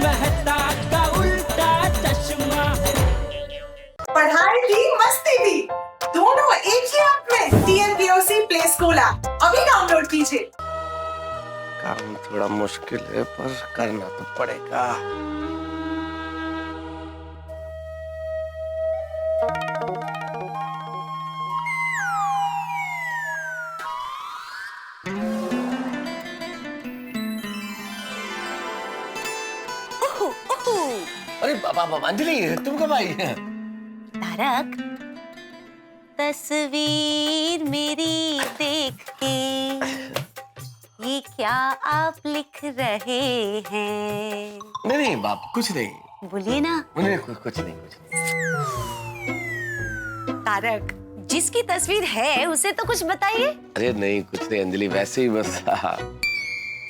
मेहता का उल्टा चश्मा। पढ़ाई भी मस्ती भी दोनों एक ही ऐप में। TNPOC प्ले स्कूल ऐप अभी डाउनलोड कीजिए। काम थोड़ा मुश्किल है पर करना तो पड़ेगा। अरे अंजलि तुम कब आई? तारक, तस्वीर मेरी देख के ये क्या आप लिख रहे हैं? नहीं बाप कुछ नहीं। बोलिए ना। नहीं कुछ नहीं। तारक, जिसकी तस्वीर है उसे तो कुछ बताइए। अरे नहीं कुछ नहीं अंजलि, वैसे ही बस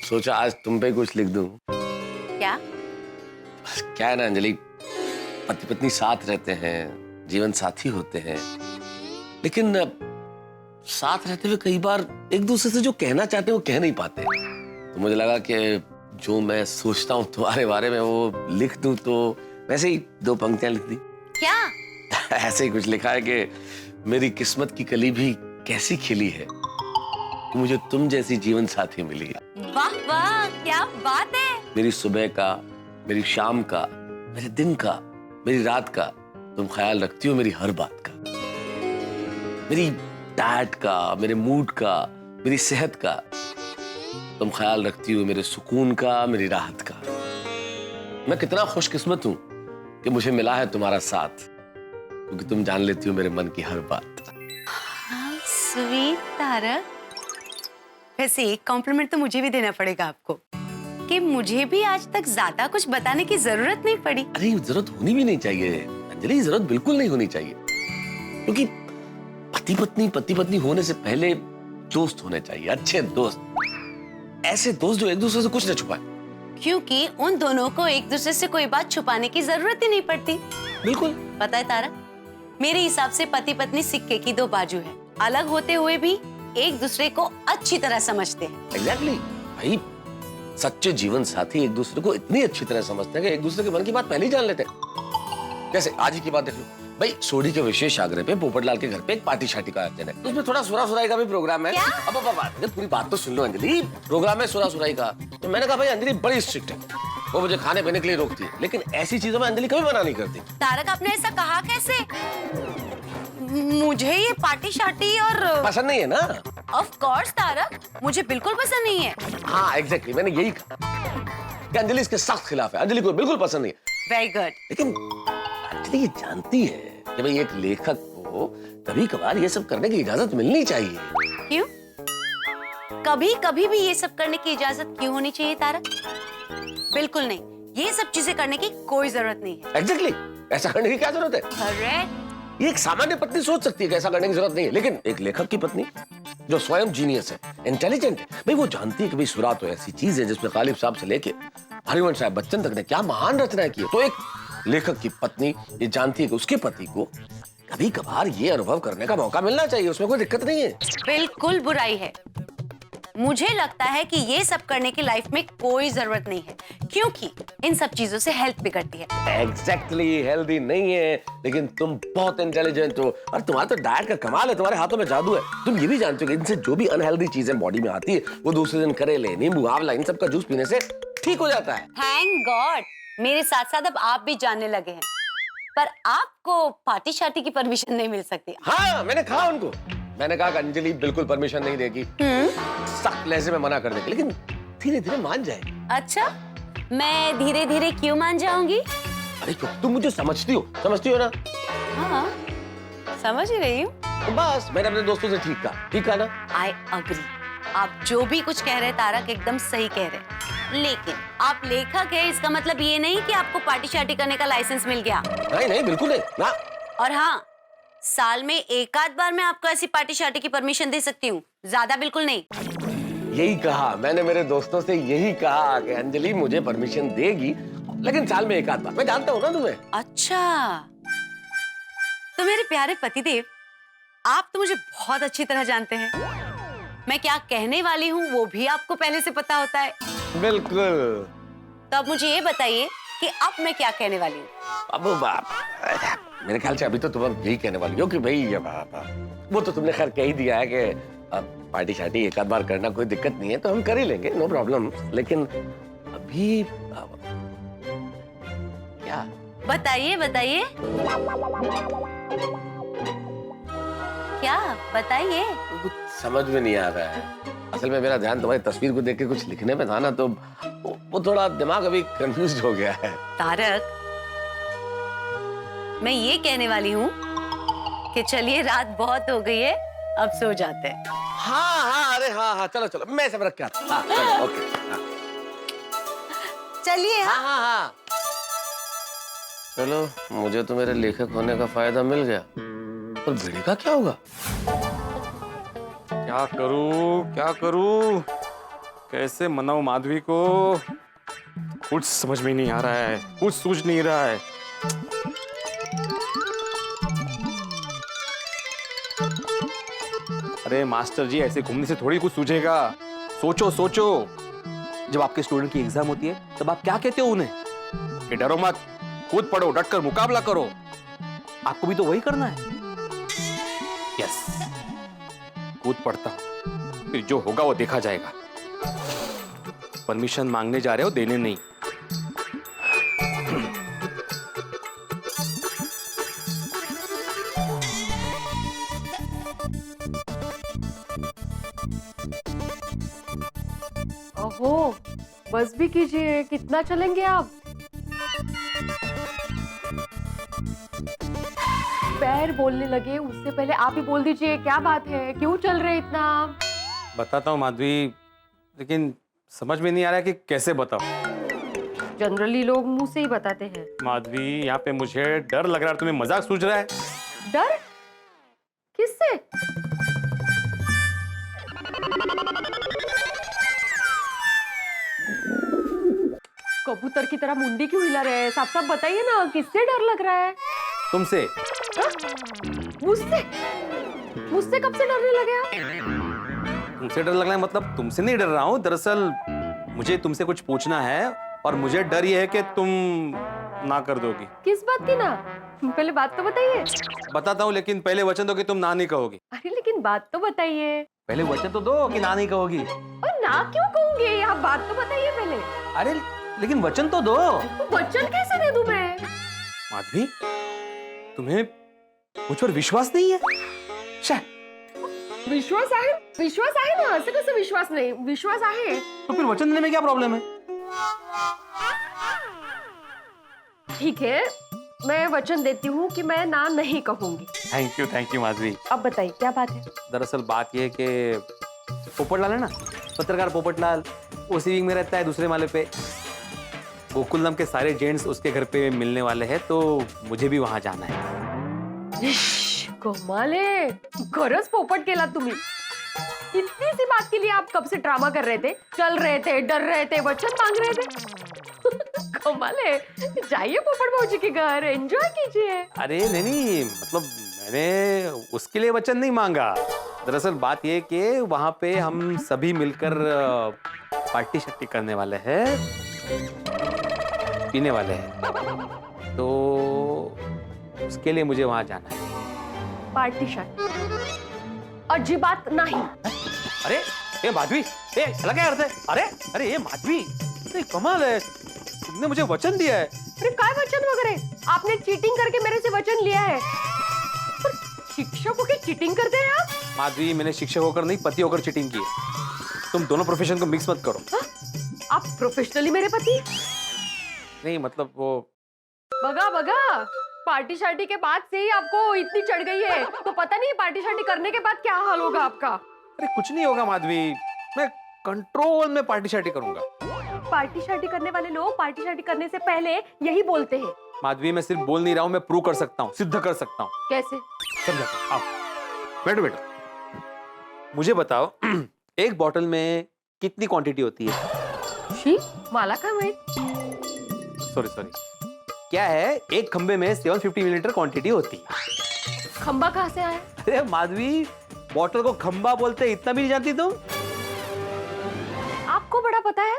सोचा आज तुम पे कुछ लिख दूं। क्या? बस क्या है ना अंजलि, पति पत्नी साथ रहते हैं, जीवन साथी होते हैं, लेकिन साथ रहते हुए कई बार एक दूसरे से जो कहना चाहते हैं वो कह नहीं पाते। तो मुझे लगा कि जो मैं सोचता हूँ तुम्हारे बारे में वो लिख दूं, तो वैसे ही 2 पंक्तियां लिख दी। क्या? ऐसे ही कुछ लिखा है कि मेरी किस्मत की कली भी कैसी खिली है, मुझे तुम जैसी जीवन साथी मिली है। वाह वाह, क्या बात है। मेरी सुबह का, मेरी शाम का, मेरे दिन का, मेरी रात का तुम ख्याल रखती हो, मेरी हर बात का, मेरी डाइट का, मेरे मूड का, मेरी सेहत का तुम ख्याल रखती हो, मेरे सुकून का, मेरी राहत का। मैं कितना खुशकिस्मत हूं कि मुझे मिला है तुम्हारा साथ, क्योंकि तुम जान लेती हो मेरे मन की हर बात। हाँ, स्वीट तारक। वैसे एक कॉम्प्लीमेंट तो मुझे भी देना पड़ेगा आपको कि मुझे भी आज तक ज्यादा कुछ बताने की जरूरत नहीं पड़ी। अरे जरूरत होनी भी नहीं चाहिए अंजलि, जरूरत बिल्कुल नहीं होनी चाहिए, क्योंकि पति पत्नी होने से पहले दोस्त होने चाहिए, अच्छे दोस्त, ऐसे दोस्त जो एक दूसरे से कुछ न छुपाए। क्योंकि उन दोनों को एक दूसरे से कोई बात छुपाने की जरूरत ही नहीं पड़ती। बिल्कुल। पता है तारक, मेरे हिसाब से पति पत्नी सिक्के की 2 बाजू है, अलग होते हुए भी एक दूसरे को अच्छी तरह समझते हैं। एग्जैक्टली भाई, सच्चे जीवन साथी एक दूसरे को इतनी अच्छी तरह समझते हैं कि एक दूसरे के मन की बात पहले ही जान लेते हैं। जैसे आज ही की बात देख लो भाई, सोडी के विशेष आग्रह पे पोपटलाल के घर पे एक पार्टी शार्टी का आयोजन है, उसमें थोड़ा सुरा सुराई का भी प्रोग्राम है। अब पूरी बात तो सुन लो अंजलि, प्रोग्राम है सुरा सुराई का, तो मैंने कहा भाई अंजलि बड़ी स्ट्रिक्ट है, वो मुझे खाने पीने के लिए रोकती है, लेकिन ऐसी चीजों में अंजलि कभी मना नहीं करती। तारक, आपने ऐसा कहा कैसे? मुझे ये पार्टी शार्टी और पसंद नहीं है ना? ऑफ कोर्स तारक, मुझे बिल्कुल पसंद नहीं है। हाँ एग्जैक्टली, मैंने यही कहा कि अंजलि इसके सख्त खिलाफ है, अंजलि को बिल्कुल पसंद नहीं है। Very good. लेकिन अंजलि ये जानती है कि भाई एक लेखक को कभी कभार ये सब करने की इजाजत मिलनी चाहिए। क्यों? कभी कभी भी ये सब करने की इजाजत क्यों होनी चाहिए तारक? बिल्कुल नहीं, ये सब चीजें करने की कोई जरूरत नहीं है। एग्जैक्टली, ऐसा करने की क्या जरूरत है? करेक्ट। ये एक सामान्य पत्नी सोच सकती है कि ऐसा करने की जरूरत नहीं है, लेकिन एक लेखक की पत्नी जो स्वयं जीनियस है, इंटेलिजेंट है, भाई वो जानती है कि भाई सुरा तो ऐसी चीज है जिसमें गालिब साहब से लेके हरिवंश साहब बच्चन तक ने क्या महान रचनाएं की है। तो एक लेखक की पत्नी ये जानती है कि उसके पति को कभी कभार ये अनुभव करने का मौका मिलना चाहिए, उसमें कोई दिक्कत नहीं है। बिल्कुल बुराई है। मुझे लगता है कि ये सब करने की लाइफ में कोई जरूरत नहीं है, क्योंकि इन सब चीजों से हेल्थ बिगड़ती है। एग्जैक्टली, हेल्दी नहीं है, लेकिन तुम बहुत इंटेलिजेंट हो और तुम्हारा तो डाइट का कमाल है, तुम्हारे हाथों में जादू है। तुम ये भी जानते हो कि इनसे जो भी अनहेल्दी चीजें बॉडी में आती है वो दूसरे दिन करेले, नींबू, आंवला इन सब का जूस पीने से ठीक हो जाता है। थैंक गॉड, मेरे साथ साथ अब आप भी जानने लगे हैं। पर आपको पार्टी शार्टी की परमिशन नहीं मिल सकती। हाँ मैंने कहा उनको, मैंने कहा कि अंजलि बिल्कुल परमिशन नहीं देगी, सख्त लहजे में मना कर देगी, लेकिन धीरे धीरे मान जाएगी। अच्छा, मैं धीरे धीरे क्यों मान जाऊंगी? अरे तुम मुझे समझती हो ना? हाँ, समझ ही रही हूँ। तो बस मैंने अपने दोस्तों से ठीक कहा ना? आई अग्री, आप जो भी कुछ कह रहे हैं तारक एकदम सही कह रहे हैं, लेकिन आप लेखक है, इसका मतलब ये नहीं कि आपको पार्टी शार्टी करने का लाइसेंस मिल गया। नहीं बिल्कुल नहीं ना। और हाँ, साल में एक आध बार मैं आपको ऐसी पार्टी शार्टी की परमिशन दे सकती हूँ, ज्यादा बिल्कुल नहीं। यही कहा मैंने मेरे दोस्तों से, यही कहा कि अंजलि मुझे परमिशन देगी, लेकिन साल में एक आध बार। मैं जानता हूँ ना तुम्हें। अच्छा, तो मेरे प्यारे पतिदेव, आप तो मुझे बहुत अच्छी तरह जानते हैं। मैं क्या कहने वाली हूँ वो भी आपको पहले से पता होता है। बिल्कुल। तो अब मुझे ये बताइए कि अब मैं क्या कहने वाली हूँ। अब मेरे ख्याल से अभी तो तुम यही कहने वाली हो कि भाई वो तो तुमने खैर कह ही दिया है कि पार्टी शार्टी एक आध बार करना कोई दिक्कत नहीं है, तो हम कर ही लेंगे, नो प्रॉब्लम। लेकिन अभी क्या? बताइए बताइए, क्या बताइए। कुछ समझ में नहीं आ रहा है। असल में मेरा ध्यान तुम्हारी तस्वीर को देख के कुछ लिखने में था ना, तो वो थोड़ा दिमाग अभी कंफ्यूज हो गया है। तारक, मैं ये कहने वाली हूँ कि चलिए रात बहुत हो गई है, अब सो जाते हैं। हाँ, अरे हाँ, चलो चलो, मैं सब रख के आता हूँ। हाँ, चलो, ओके, हाँ। चलिए। हाँ। चलो, मुझे तो मेरे लेखक होने का फायदा मिल गया, पर भिड़े का क्या होगा? क्या करूं? कैसे मनाऊं माधवी को? कुछ समझ में नहीं आ रहा है, कुछ सूझ नहीं रहा है। अरे मास्टर जी, ऐसे घूमने से थोड़ी कुछ सूझेगा। सोचो। जब आपके स्टूडेंट की एग्जाम होती है तब आप क्या कहते हो उन्हें कि डरो मत, कूद पड़ो, डटकर मुकाबला करो। आपको भी तो वही करना है। यस, कूद पड़ता हूं, फिर जो होगा वो देखा जाएगा। परमिशन मांगने जा रहे हो, देने नहीं। ओहो, बस भी कीजिए, कितना चलेंगे आप? पैर बोलने लगे, उससे पहले आप ही बोल दीजिए, क्या बात है, क्यों चल रहे इतना? बताता हूँ माधवी, लेकिन समझ में नहीं आ रहा है कि कैसे बताओ। जनरली लोग मुंह से ही बताते हैं। माधवी, यहाँ पे मुझे डर लग रहा है। तुम्हें मजाक सूझ रहा है? डर? किससे? कबूतर की तरह मुंडी क्यों हिला रहे हैं? साफ बताइए ना, किससे डर लग रहा है? तुमसे। मुझसे कब से डरने लगे आप? तुमसे डर लग रहा है मतलब तुमसे नहीं डर रहा हूँ। दरअसल मुझे तुमसे कुछ पूछना है और मुझे डर ये है कि तुम ना कर दोगी। किस बात की ना? पहले बात तो बताइए। बताता हूँ, लेकिन पहले वचन दो कि तुम ना नहीं कहोगी। अरे लेकिन बात तो बताइए। पहले वचन तो दो कि ना नहीं कहोगी। और ना क्यों कहूंगी? आप बात तो बताइए पहले। अरे लेकिन वचन तो दो। तो वचन कैसे दे दूं मैं? माधवी, तुम्हें मुझ पर विश्वास नहीं है? विश्वास आहे ना, असं कसं विश्वास नाही? विश्वास आहे। तो फिर वचन देने में क्या प्रॉब्लम है? ठीक है, मैं वचन देती हूँ कि मैं ना नहीं कहूंगी। Thank you Madhavi. अब बताइए क्या बात है? दरअसल बात यह है कि पोपटलाल है ना, पत्रकार पोपटलाल, उसी विंग में रहता है, दूसरे माले पे। गोकुल नाम के सारे जेंट्स उसके घर पे मिलने वाले हैं, तो मुझे भी वहां जाना है। कमाले, खरंच पोपट केला तुम्ही। इतनी सी बात के लिए आप कब से ड्रामा कर रहे थे, चल रहे थे, डर रहे थे, वचन मांग रहे थे। कमाले, जाइए पोपट भाऊजी के घर, एंजॉय कीजिए। अरे नहीं, मतलब मैंने उसके लिए वचन नहीं मांगा। दरअसल बात ये कि वहां पे हम सभी मिलकर पार्टी शर्टी करने वाले हैं, पीने वाले हैं, तो उसके लिए मुझे वहां जाना है। पार्टी शर्ट अजिबात नहीं। अरे ये माधवी, ये अलग क्या अर्थ है? अरे ये माधवी, ये कमाल है, तुमने मुझे वचन दिया है। अरे काय वचन वगैरह? आपने चीटिंग करके मेरे से वचन लिया है। पर शिक्षक होकर चीटिंग करते हैं आप? माधवी, मैंने शिक्षक होकर नहीं, पति होकर चीटिंग की है। तुम दोनों प्रोफेशन को मिक्स मत करो। आप प्रोफेशनली मेरे पति? नहीं मतलब वो बगा पार्टी शार्टी के बाद से ही आपको इतनी चढ़ गई है, तो पता नहीं पार्टी शार्टी करने के बाद क्या हाल होगा आपका। अरे कुछ नहीं होगा माधवी, मैं कंट्रोल में पार्टी शार्टी करूंगा। पार्टी शार्टी करने वाले लोग पार्टी शार्टी करने से पहले यही बोलते हैं। माधवी, मैं सिर्फ बोल नहीं रहा हूँ, मैं प्रूव कर सकता हूँ, सिद्ध कर सकता हूँ। कैसे? समझाता हूँ, आओ बैठो। मुझे बताओ, एक बॉटल में कितनी क्वांटिटी होती है? शी, माला का मैं सॉरी, क्या है, एक खंबे में 750 मिलीलीटर क्वांटिटी होती है। खंबा कहाँ से आया? अरे माधवी, बॉटल को खंबा बोलते, इतना भी नहीं जानती तुम? आपको बड़ा पता है।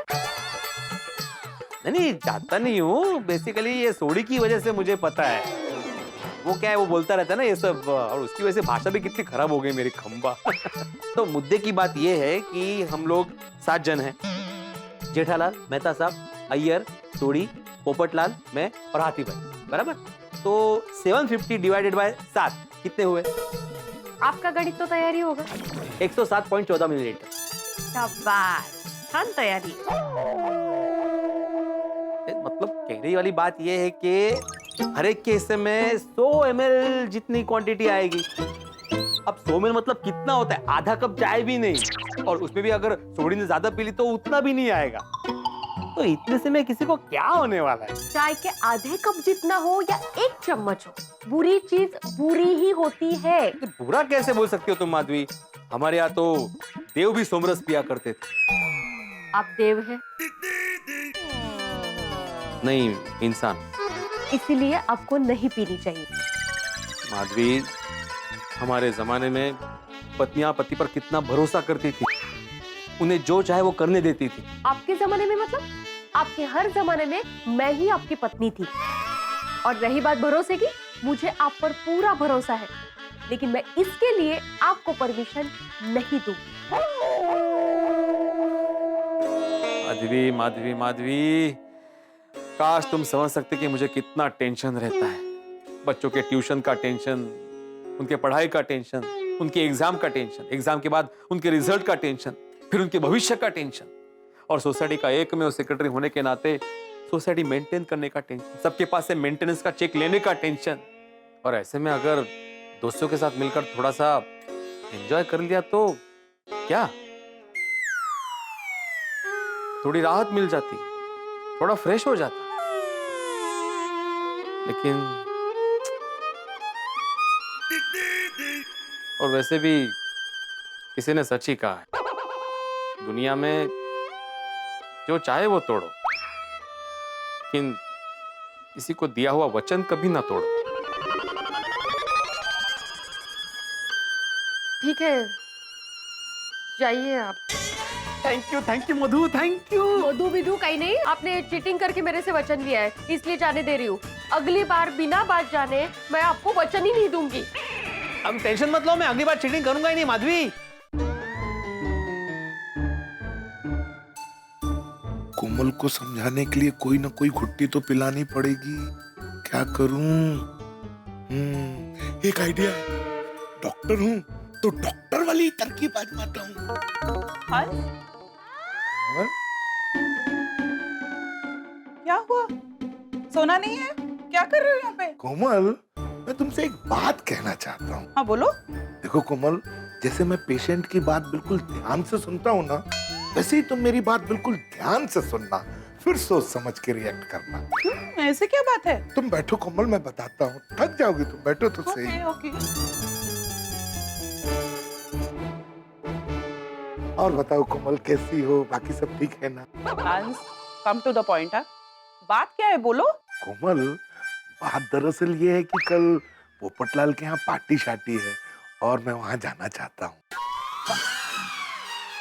नहीं जानता नहीं हूँ, बेसिकली ये सोडी की वजह से मुझे पता है। वो क्या है, वो बोलता रहता है ना ये सब, और उसकी वजह से भाषा भी कितनी खराब हो गई मेरी, खंबा। तो मुद्दे की बात ये है कि हम लोग 7 जन हैं। जेठालाल, मेहता साहब, अय्यर, सोडी, पोपटलाल, मैं और हाथी भाई, बराबर। तो 750 डिवाइडेड बाय 7 कितने हुए? आपका गणित तो तैयारी होगा। 107.14 मिलीलीटर। शाबाश, छान तैयारी। मतलब कहने वाली बात यह है कि हर एक के हिस्से में 100 ml जितनी क्वांटिटी आएगी। अब 100 ml मतलब कितना होता है? आधा कप चाय भी नहीं, और उसमें भी अगर सोडी ने ज्यादा पी ली तो उतना भी नहीं आएगा। तो इतने से में किसी को क्या होने वाला है? चाय के आधे कप जितना हो या 1 चम्मच हो, बुरी चीज बुरी ही होती है। तो बुरा कैसे बोल सकती हो तुम माधवी? हमारे यहाँ तो देव भी सोमरस पिया करते थे। आप देव हैं, नहीं इंसान। इसीलिए आपको नहीं पीनी चाहिए। माधवी, हमारे जमाने में पत्नियां पति पर कितना भरोसा करती थी, उन्हें जो चाहे वो करने देती थी। आपके जमाने में मतलब? आपके हर जमाने में मैं ही आपकी पत्नी थी। और रही बात भरोसे की, मुझे आप पर पूरा भरोसा है, लेकिन मैं इसके लिए आपको परमिशन नहीं दूंगी। माधवी माधवी माधवी, काश तुम समझ सकते कि मुझे कितना टेंशन रहता है। बच्चों के ट्यूशन का टेंशन, उनके पढ़ाई का टेंशन, उनके एग्जाम का टेंशन, एग्जाम के बाद उनके रिजल्ट का टेंशन, फिर उनके भविष्य का टेंशन, और सोसाइटी का एकमेव सेक्रेटरी होने के नाते सोसाइटी मेंटेन करने का टेंशन, सबके पास से मेंटेनेंस का चेक लेने का टेंशन। और ऐसे में अगर दोस्तों के साथ मिलकर थोड़ा सा एंजॉय कर लिया तो क्या, थोड़ी राहत मिल जाती, थोड़ा फ्रेश हो जाता। लेकिन और वैसे भी किसी ने सच ही कहा है, दुनिया में जो चाहे वो तोड़ो, लेकिन किसी को दिया हुआ वचन कभी ना तोड़ो। ठीक है, जाइए आप। Thank you Madhu, thank you. Madhu Vidhu कहीं नहीं, आपने चीटिंग करके मेरे से वचन लिया है, इसलिए जाने दे रही हूँ। अगली बार बिना बात जाने मैं आपको वचन ही नहीं दूंगी। अब टेंशन मत लो, मैं अगली बार चीटिंग करूंगा ही नहीं माधवी। कोमल को समझाने के लिए कोई ना कोई घुट्टी तो पिलानी पड़ेगी। क्या करूं? एक आइडिया है। डॉक्टर हूं तो डॉक्टर वाली तरकीब आजमाता हूं। क्या हुआ? सोना नहीं है? क्या कर रहे हो यहाँ पे? कोमल, मैं तुमसे एक बात कहना चाहता हूँ। हाँ बोलो। देखो कोमल, जैसे मैं पेशेंट की बात बिल्कुल ध्यान से सुनता हूँ ना, वैसे ही तुम मेरी बात बिल्कुल ध्यान से सुनना, फिर सोच समझ के रिएक्ट करना। ऐसे क्या बात है? तुम बैठो कोमल, मैं बताता हूँ। थक जाओगी तुम, बैठो तो सही। ओके। और बताओ कोमल, कैसी हो? बाकी सब ठीक है ना? हंस, कम टू द पॉइंट। बात क्या है, बोलो। कोमल, बात दरअसल ये है कि कल पोपटलाल के यहाँ पार्टी शार्टी है और मैं वहाँ जाना चाहता हूँ।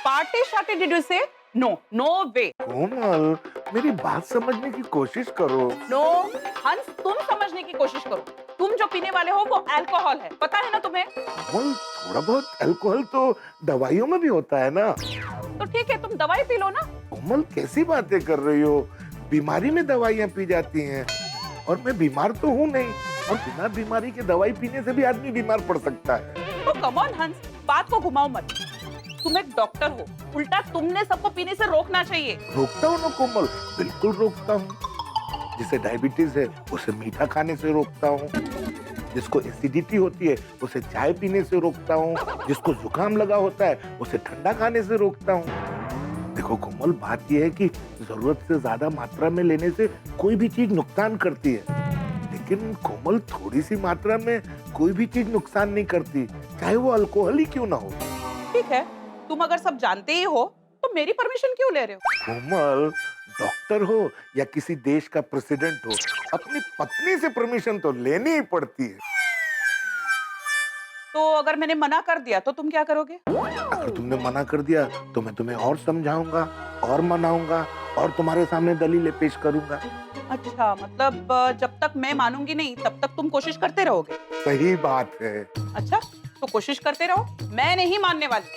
पार्टी शार्टी डिड यू से? नो, नो वे। कोमल, मेरी बात समझने की कोशिश करो। नो हंस, तुम समझने की कोशिश करो। तुम जो पीने वाले हो वो अल्कोहल है, पता है ना तुम्हें? कोमल, थोड़ा बहुत अल्कोहल तो दवाइयों में भी होता है ना। तो ठीक है, तुम दवाई पी लो ना। कोमल, कैसी बातें कर रही हो? बीमारी में दवाइयाँ पी जाती हैं, और मैं बीमार तो हूँ नहीं, और बिना बीमारी के दवाई पीने से भी आदमी बीमार पड़ सकता है। तो कम ऑन हंस, बात को घुमाओ मत। तुम एक डॉक्टर हो, उल्टा तुमने सबको पीने से रोकना चाहिए। रोकता हूँ ना कोमल, बिल्कुल रोकता हूँ। जिसे डायबिटीज है उसे मीठा खाने से रोकता हूँ, जिसको एसिडिटी होती है उसे चाय पीने से रोकता हूँ, जिसको जुकाम लगा होता है उसे ठंडा खाने से रोकता हूँ। देखो कोमल, बात यह है कि जरूरत से ज्यादा मात्रा में लेने से कोई भी चीज नुकसान करती है, लेकिन कोमल, थोड़ी सी मात्रा में कोई भी चीज नुकसान नहीं करती, चाहे वो अल्कोहल ही क्यों ना हो। ठीक है, तुम अगर सब जानते ही हो तो मेरी परमिशन क्यों ले रहे हो? कोमल, डॉक्टर हो या किसी देश का प्रेसिडेंट हो, अपनी पत्नी से परमिशन तो लेनी ही पड़ती है। तो अगर मैंने मना कर दिया तो तुम क्या करोगे? अगर तुमने मना कर दिया तो मैं तुम्हें और समझाऊंगा और मनाऊंगा, और तुम्हारे सामने दलीलें पेश करूंगा। अच्छा, मतलब जब तक मैं मानूंगी नहीं तब तक तुम कोशिश करते रहोगे। सही बात है। अच्छा, तो कोशिश करते रहो, मैं नहीं मानने वाली।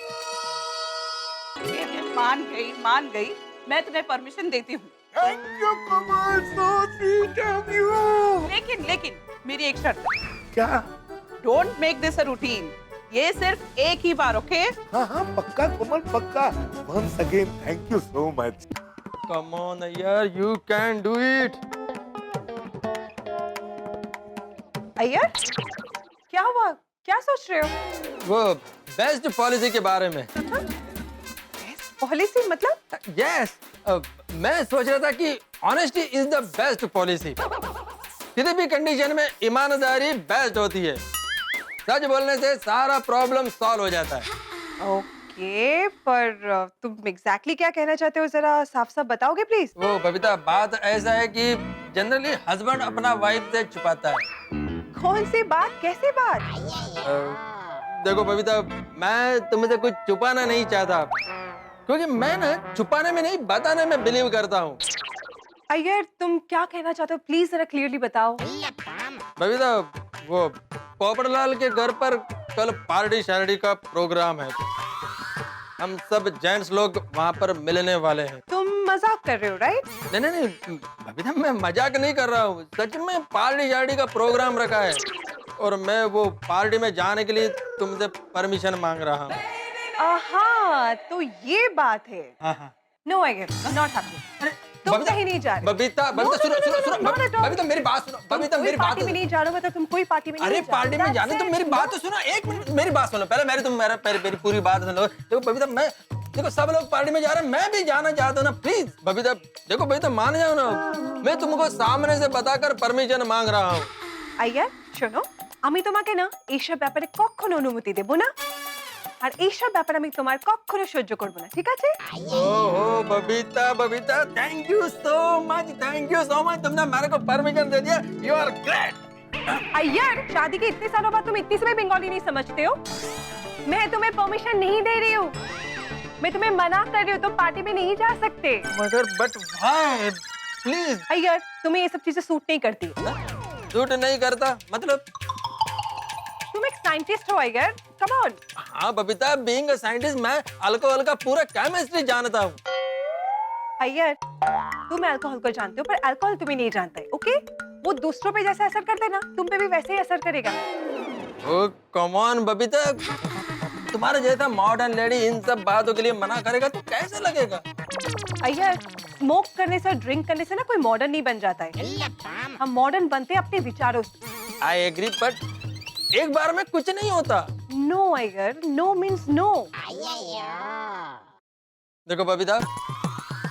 मान गई, मैं तुम्हें परमिशन देती हूँ। Thank you, Kamal, so sweet of you. लेकिन मेरी एक शर्त है। क्या? Don't make this a routine. ये सिर्फ एक ही बार, ओके? हाँ, पक्का कमल, पक्का। Once again, thank you so much. Come on यार, you can do it. Iyer, क्या हुआ? क्या सोच रहे हो? वो बेस्ट पॉलिसी के बारे में। पॉलिसी मतलब? यस, मैं सोच रहा था कि honesty is the best policy. किसी भी कंडीशन में ईमानदारी बेस्ट होती है। सच बोलने से सारा प्रॉब्लम सॉल्व हो जाता है। ओके, पर तुम एग्जैक्टली क्या कहना चाहते हो, जरा साफ साफ बताओगे प्लीज? वो बबीता, बात ऐसा है कि जनरली हस्बैंड अपना वाइफ से छुपाता है। कौन सी बात, कैसे बात? देखो बबीता, मैं तुमसे कुछ छुपाना नहीं चाहता, क्योंकि मैं ना छुपाने में नहीं बताने में बिलीव करता हूँ। अय्यर, तुम क्या कहना चाहते हो, प्लीज जरा क्लियरली बताओ। बबीता, वो पोपटलाल के घर पर कल पार्टी शार्टी का प्रोग्राम है। हम सब जेंट्स लोग वहाँ पर मिलने वाले हैं। तुम मजाक कर रहे हो, राइट? नहीं बबीता, मैं मजाक नहीं कर रहा हूँ। सच में पार्टी शार्टी का प्रोग्राम रखा है और मैं वो पार्टी में जाने के लिए तुमसे परमिशन मांग रहा हूँ। हाँ, तो ये बात है। हाँ। No Iyer, not happening. तुम कहीं नहीं जा रहे। बबीता, सुनो, बबीता मेरी बात सुनो। बबीता मेरी बात में नहीं जा रहे हो, मतलब तुम कोई पार्टी में नहीं अरे जा रहे। पार्टी में जाने, तुम मेरी बात तो सुनो, एक मिनट मेरी बात सुनो पहले। मेरी पूरी बात सुन लो। देखो बबीता, मैं देखो सब लोग पार्टी में जा रहे हैं, मैं भी जाना चाहता हूँ ना, प्लीज बबीता। देखो बबीता, मान जाओ ना, मैं तुमको सामने से बताकर परमिशन मांग रहा हूँ। अय्यर শোনো, আমি তোমাকে না এইসব ব্যাপারে কখনো অনুমতি দেব না, আর এইসব ব্যাপারে আমি তোমার কখনো সহ্য করব না, ঠিক আছে? ओहो Babita, thank you so much, तुमने मेरे को परमिशन दे दिया। You are great. अय्यर, शादी के इतने सालों बाद तुम इतनी से भी बंगाली नहीं समझते हो? मैं तुम्हें परमिशन नहीं दे रही हूँ, मैं तुम्हें मना कर रही हूँ, तुम पार्टी में नहीं जा सकते। मगर बट व्हाई, प्लीज। अय्यर, तुम्हें ये सब चीजें सूट नहीं करती। झूठ नहीं करता मतलब? तुम एक साइंटिस्ट हो अय्यर, कम ऑन। हाँ बबीता, बीइंग अ साइंटिस्ट मैं अल्कोहल का पूरा केमिस्ट्री जानता हूँ। अय्यर, तुम अल्कोहल को जानते हो पर अल्कोहल तुम्हें नहीं जानता है, ओके? वो दूसरों पे जैसा असर करता है ना, तुम पे भी वैसे ही असर करेगा। ओ कम ऑन बबीता, तुम्हारे जैसा मॉडर्न लेडी इन सब बातों के लिए मना करेगा तो कैसे लगेगा? अय्यर, स्मोक करने से और ड्रिंक करने से ना कोई मॉडर्न नहीं बन जाता है। हम मॉडर्न बनते हैं अपने विचारों से। आई एग्री, बट एक बार में कुछ नहीं होता। No Iyer, no means no. देखो बबीता,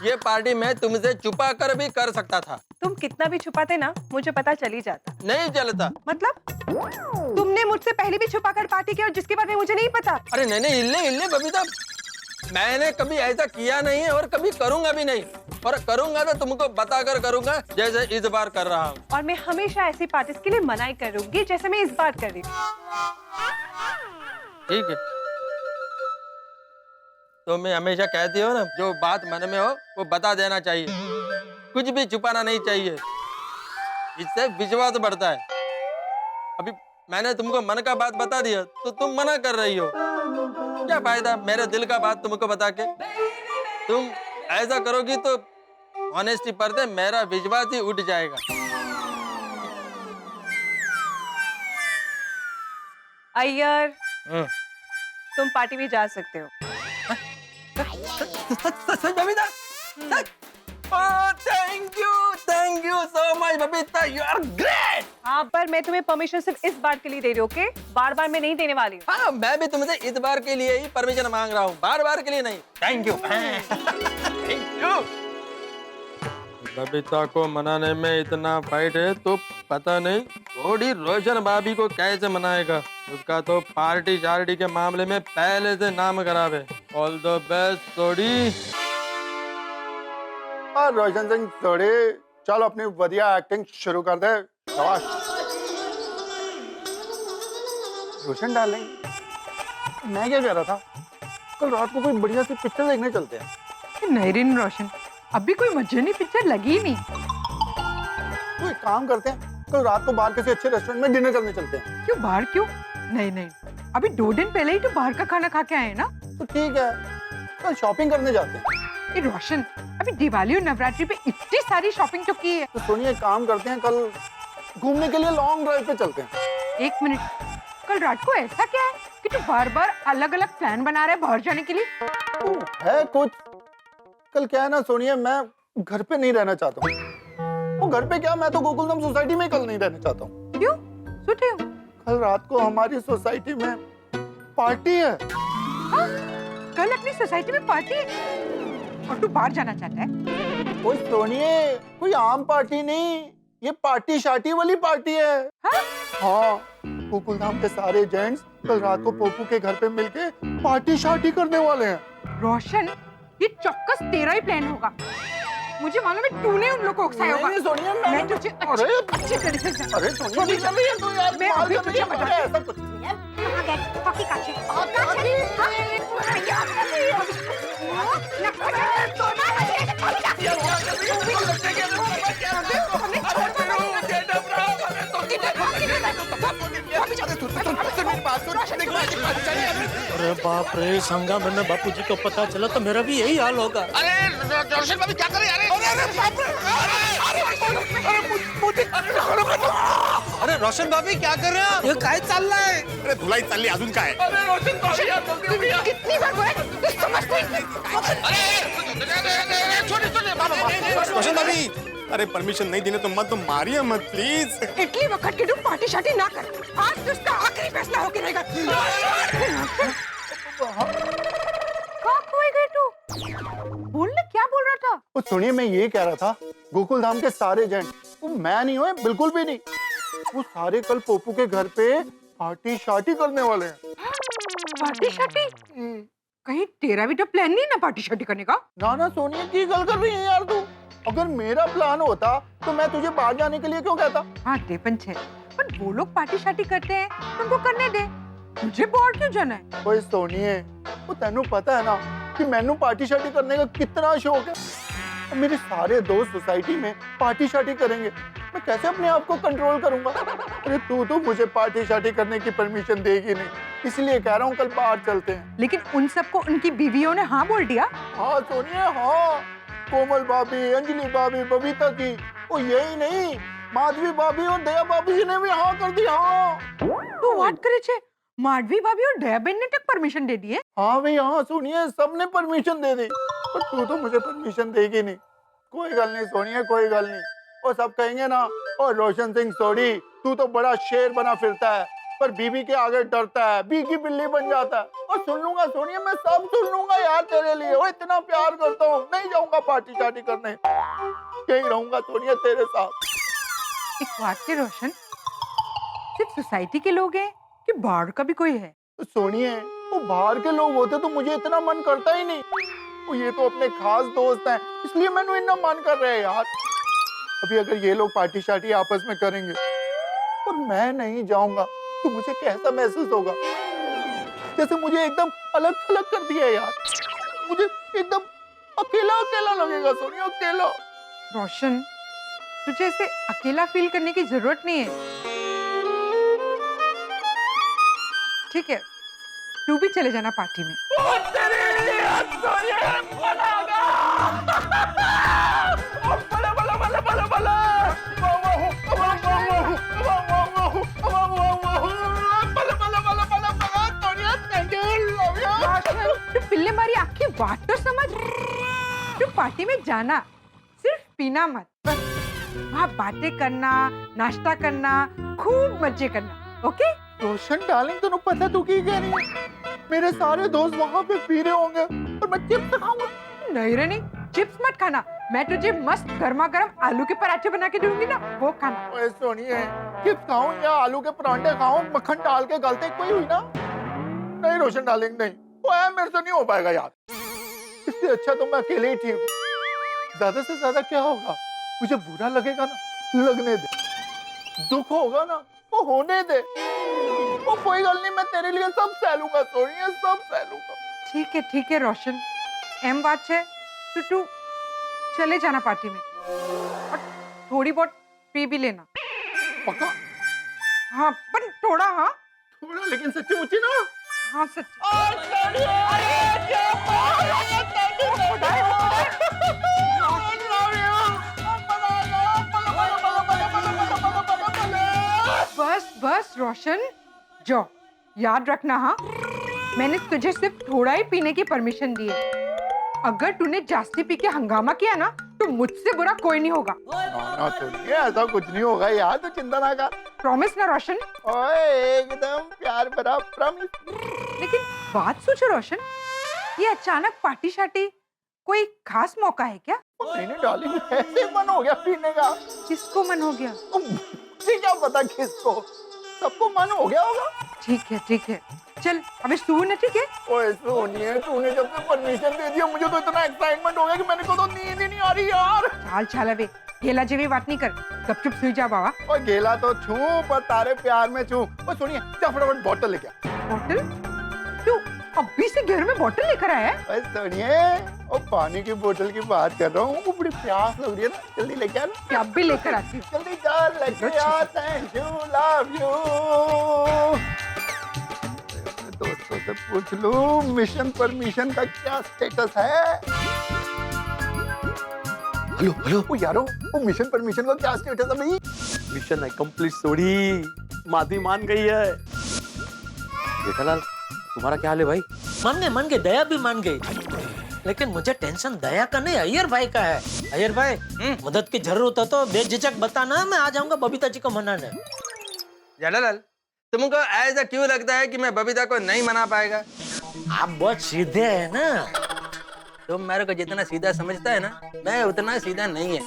ये पार्टी मैं तुमसे छुपा कर भी कर सकता था। तुम कितना भी छुपाते ना, मुझे पता चल ही जाता। नहीं चलता। मतलब तुमने मुझसे पहले भी छुपा कर पार्टी की और जिसके बारे में मुझे नहीं पता। अरे नहीं, इल्ले बबीता, मैंने कभी ऐसा किया नहीं है और कभी करूंगा भी नहीं, और करूंगा तो तुमको बताकर करूंगा, जैसे इस बार कर रहा हूँ। और मैं हमेशा ऐसी पार्टीज के लिए मनाही करूंगी जैसे मैं इस बार कर रही हूँ। ठीक है, तो मैं हमेशा कहती हो ना, जो बात मन में हो वो बता देना चाहिए, कुछ भी छुपाना नहीं चाहिए, इससे विश्वास बढ़ता है। अभी मैंने तुमको मन का बात बता दिया तो तुम मना कर रही हो, क्या फायदा मेरे दिल का बात तुमको बता के? तुम ऐसा करोगी तो ऑनेस्टी पर से मेरा विश्वास ही उठ जाएगा। अय्यर, तुम पार्टी में जा सकते हो। सच बबीता, सच? Oh, thank you so much Babita, you are great। हाँ, पर मैं तुम्हें परमिशन सिर्फ इस बार के लिए दे रही हूँ, ओके? बार बार मैं नहीं देने वाली हूँ। हाँ, मैं भी तुमसे इस बार के लिए ही परमिशन मांग रहा हूँ, बार बार के लिए नहीं। Thank you. Thank you. Babita को मनाने में इतना फाइट है तो पता नहीं थोड़ी रोशन भाभी को कैसे मनाएगा। उसका तो पार्टी शार्टी के मामले में पहले से नाम खराब है। ऑल द बेस्ट थोड़ी। और रोशन सिंह थोड़ी, चलो अपनी वधिया एक्टिंग शुरू कर दे। शाबाश। रोशन डार्लिंग, मैं क्या कह रहा था, कल रात को कोई बढ़िया सी पिक्चर देखने चलते हैं। नहीं रिन रोशन, अभी कोई मजेदार पिक्चर लगी ही नहीं। तो एक काम करते हैं, कल रात को बाहर किसी अच्छे रेस्टोरेंट में डिनर करने चलते हैं। क्यों बाहर क्यों? नहीं नहीं, अभी 2 दिन पहले ही तो बाहर का खाना खा के आए ना। तो ठीक है, कल शॉपिंग करने जाते हैं। ये रोशन, अभी दिवाली और नवरात्रि पे इतनी सारी शॉपिंग तो की है। तो सुनिए, काम करते हैं, कल घूमने के लिए लॉन्ग ड्राइव पे चलते हैं। 1 मिनट, कल रात को ऐसा क्या है कि तू बार बार अलग अलग प्लान बना रहा है बाहर जाने के लिए? तो है कुछ। कल क्या है ना सोनिया, मैं घर पे नहीं रहना चाहता हूँ। वो घर पे क्या, मैं तो गोकुलधाम सोसाइटी में कल नहीं रहना चाहता हूँ। क्यों? सोते हो? कल रात को हमारी सोसाइटी में पार्टी है। हाँ? कल अपनी सोसाइटी में पार्टी है और तू बाहर जाना चाहता है? कोई सोनिए, कोई आम पार्टी नहीं, ये पार्टी शार्टी वाली पार्टी है। हाँ? हाँ, गोकुलधाम के सारे जेंट्स कल रात को पोपू के घर पे मिलके पार्टी शार्टी करने वाले हैं। रोशन, ये चौक्कस तेरा ही प्लान होगा। मुझे मालूम है तूने उन लोगों को उकसाया होगा। नहीं सोनिया, मैं तुझे अच्छी तरह से जानती हूँ। अरे सोनिया, नहीं कर रही है तू यार, मैं अभी तुझे ऐसा बताती कुछ हूँ। कहाँ गए? हॉकी काची? अरे बाप रे, संगा मैंने बापूजी को पता चला तो मेरा भी यही हाल होगा। अरे रोशन भाभी क्या कर रहे हैं? अरे रोशन भाभी क्या कर रहे हैं? ये काय चल रहा है? अरे धुलाई चालली, अजून काय? अरे रोशन भाभी यार जल्दी यार। कितनी बार बोला तू समझती नहीं? रोशन भाभी, अरे परमिशन नहीं देने तो मत, तो मारिए मत प्लीज। इतनी वक्त की तू पार्टी शार्टी ना कर। आज तो उसका आखिरी फैसला होके रहेगा। कहाँ खोए गए तू? बोलने क्या बोल रहा था? वो सुनिए, मैं ये कह रहा था, गोकुलधाम के सारे जेंट, वो मैं नहीं हुए, बिल्कुल भी नहीं, वो सारे कल पोपू के घर पे पार्टी शार्टी करने वाले हैं। पार्टी शार्टी? कहीं तेरा भी तो प्लान नहीं ना पार्टी शार्टी करने का? ना सोनिया, की गल कर रही है यार तू? अगर मेरा प्लान होता तो मैं तुझे बाहर जाने के लिए क्यों कहता? हाँ डेपन है, पर वो लोग पार्टी शार्टी करते हैं, तुमको करने दे। मुझे बाहर क्यों जाना है? ओए सोनिए, वो तेनू पता है ना कि मैनू पार्टी शार्टी करने का कितना शौक है। और मेरे सारे दोस्त सोसाइटी में पार्टी शार्टी करेंगे, मैं कैसे अपने आप को कंट्रोल करूंगा? अरे तू तो मुझे पार्टी शार्टी करने की परमिशन देगी नहीं, इसलिए कह रहा हूँ कल बाहर चलते हैं। लेकिन उन सबको उनकी बीवियों ने हाँ बोल दिया। हाँ सोनिए, हाँ, कोमल भाभी, अंजलि भाभी, बबीता जी, वो यही नहीं, माधवी भाभी और दया भाभी जी ने भी हाँ कर दी। हाँ तो व्हाट करे छे? माधवी भाभी और दया बहन ने तक परमिशन दे दी है। हाँ भाई, हाँ सुनिए, सबने परमिशन दे दी, पर तू तो मुझे परमिशन देगी नहीं। कोई गल नहीं सोनिया, कोई गल नहीं, वो सब कहेंगे ना, और रोशन सिंह सोडी, तू तो बड़ा शेर बना फिरता है, पर बीबी के आगे डरता है, बीगी बिल्ली बन जाता है। और सुन लूंगा सोनिया, मैं सब सुन लूंगा यार तेरे लिए, वो इतना प्यार करता हूँ, नहीं जाऊंगा पार्टी शार्टी करने, यही रहूंगा सोनिया तेरे साथ। एक बात के रोशन, सिर्फ सोसाइटी के लोग हैं कि बाहर का भी कोई है? तो सुनिए, वो बाहर के लोग होते तो मुझे इतना मन करता ही नहीं, वो ये तो अपने खास दोस्त हैं, इसलिए मैंने इतना मन कर रहे हैं यार। अभी अगर ये लोग पार्टी शार्टी आपस में करेंगे और मैं नहीं जाऊंगा तो मुझे कैसा महसूस होगा? जैसे मुझे एकदम अलग थलग कर दिया यार, मुझे एकदम अकेला अकेला लगेगा सोनिया, अकेला। रोशन, तुझे इसे अकेला फील करने की जरूरत नहीं है, ठीक है? तू भी चले जाना पार्टी में। तू पिल्ले मारी आखी बात तो समझ। तू पार्टी में जाना, सिर्फ पीना मत, बस वहाँ बातें करना, नाश्ता करना, खूब मजे करना, ओके? रोशन डार्लिंग, तुझे पता तू की कह रही है? मेरे सारे दोस्त वहाँ पे पी रहे होंगे और मैं चिप्स खाऊंगा। नहीं रे नहीं, चिप्स मत खाना, मैं तुझे मस्त गर्मा गर्म आलू के पराठे बना के दूंगी ना, वो खाना। ओए सोनिए, चिप्स खाऊं या आलू के परांठे खाऊं, मक्खन डाल के गलते कोई हुई ना? नहीं रोशन डार्लिंग, नहीं, वो है, मेरे से नहीं हो पाएगा यार। इससे अच्छा तो मैं अकेले ही ठीक हूँ। ज्यादा से ज्यादा क्या होगा? मुझे बुरा लगेगा ना, लगने दे, दुख होगा ना, वो होने दे, वो कोई गल नहीं, मैं तेरे लिए सब सह लूंगा सोनिया, सब सह लूंगा। ठीक है रोशन, एम बात है, तू चले जाना पार्टी में और थोड़ी बहुत पी भी लेना। पक्का? हाँ पर थोड़ा। हाँ थोड़ा, लेकिन सच्ची मुच्ची ना। हाँ सच। बस बस रोशन, जो याद रखना। हाँ मैंने तुझे सिर्फ थोड़ा ही पीने की परमिशन दी है। अगर तूने जास्ती पी के हंगामा किया ना तो मुझसे बुरा कोई नहीं होगा। ना सोनिए, ऐसा कुछ नहीं होगा यार, तो चिंता ना कर। प्रॉमिस ना रोशन? ओए एकदम प्यार भरा प्रॉमिस। लेकिन बात सोचो रोशन, ये अचानक पार्टी शार्टी कोई खास मौका है क्या? नहीं नहीं डार्लिंग, ऐसे मन हो गया पीने का। किसको मन हो गया? मुझे क्या पता किसको, सबको मन हो गया होगा। ठीक है चल अबे सो ना। ठीक है ओए सोनिए, तूने जब से परमिशन दे दिया मुझे तो इतना एक्साइटमेंट हो गया कि मेरे को तो नींद ही नहीं आ रही यार। चाल अबे गेला जेवी बात नहीं कर, गपचुप सोई जा बाबा। और गेला तो छू पर तारे प्यार में छू। और सुनिए, जा फटाफट बॉटल लेके आ। बॉटल? तू अभी से घर में बॉटल लेकर आया है? ओए सुनिए, और पानी की बोतल की बात कर रहा हूँ, वो बड़ी प्यास लग रही है ना, जल्दी लेके आ ना। अब भी लेकर आती हूँ। जल्दी जा लेके आ। Thank you, love you. दोस्तों से पूछ लूं मिशन परमिशन का क्या स्टेटस है। Hello hello. ओ यारो, वो मिशन परमिशन का क्या स्टेटस है भाई? मिशन है कंप्लीट सोडी, माधी मान गई है। जेठालाल तुम्हारा क्या हाल है भाई? मान गए, दया भी मान गई। लेकिन मुझे टेंशन दया का नहीं, अय्यर भाई का है। अय्यर भाई, मदद की जरूरत है तो बेझिझक बताना, मैं आ जाऊंगा बबीता जी को मनाने। जेठालाल, तुमको ऐसा क्यों लगता है कि मैं बबीता को नहीं मना पाएगा? आप बहुत सीधे हैं ना। तुम मेरे को जितना सीधा समझता है ना, मैं उतना सीधा नहीं है।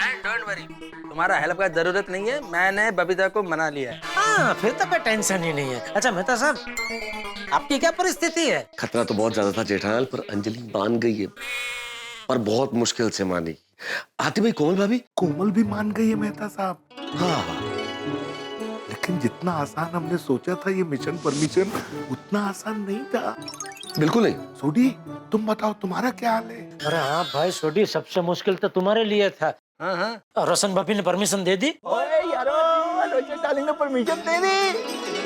एंड डोंट वरी, तुम्हारा हेल्प का जरूरत नहीं है, मैंने बबीता को मना लिया है। हाँ फिर तो कोई टेंशन ही नहीं है। अच्छा मेहता साहब, आपकी क्या परिस्थिति है? खतरा तो बहुत ज्यादा था जेठालाल, पर अंजलि मान गई है, पर बहुत मुश्किल से मानी। आती भाई, कोमल भाभी? कोमल भी मान गई है मेहता साहब। हाँ, लेकिन जितना आसान हमने सोचा था ये मिशन परमिशन, उतना आसान नहीं था। बिल्कुल नहीं। सोडी, तुम बताओ तुम्हारा क्या हाल है? अरे हाँ भाई सोडी, सबसे मुश्किल तो तुम्हारे लिए था। हाँ हाँ, और रोशन भाभी ने परमिशन दे दी। ओए यारो, रोशन डार्लिंग ने परमिशन दे दी।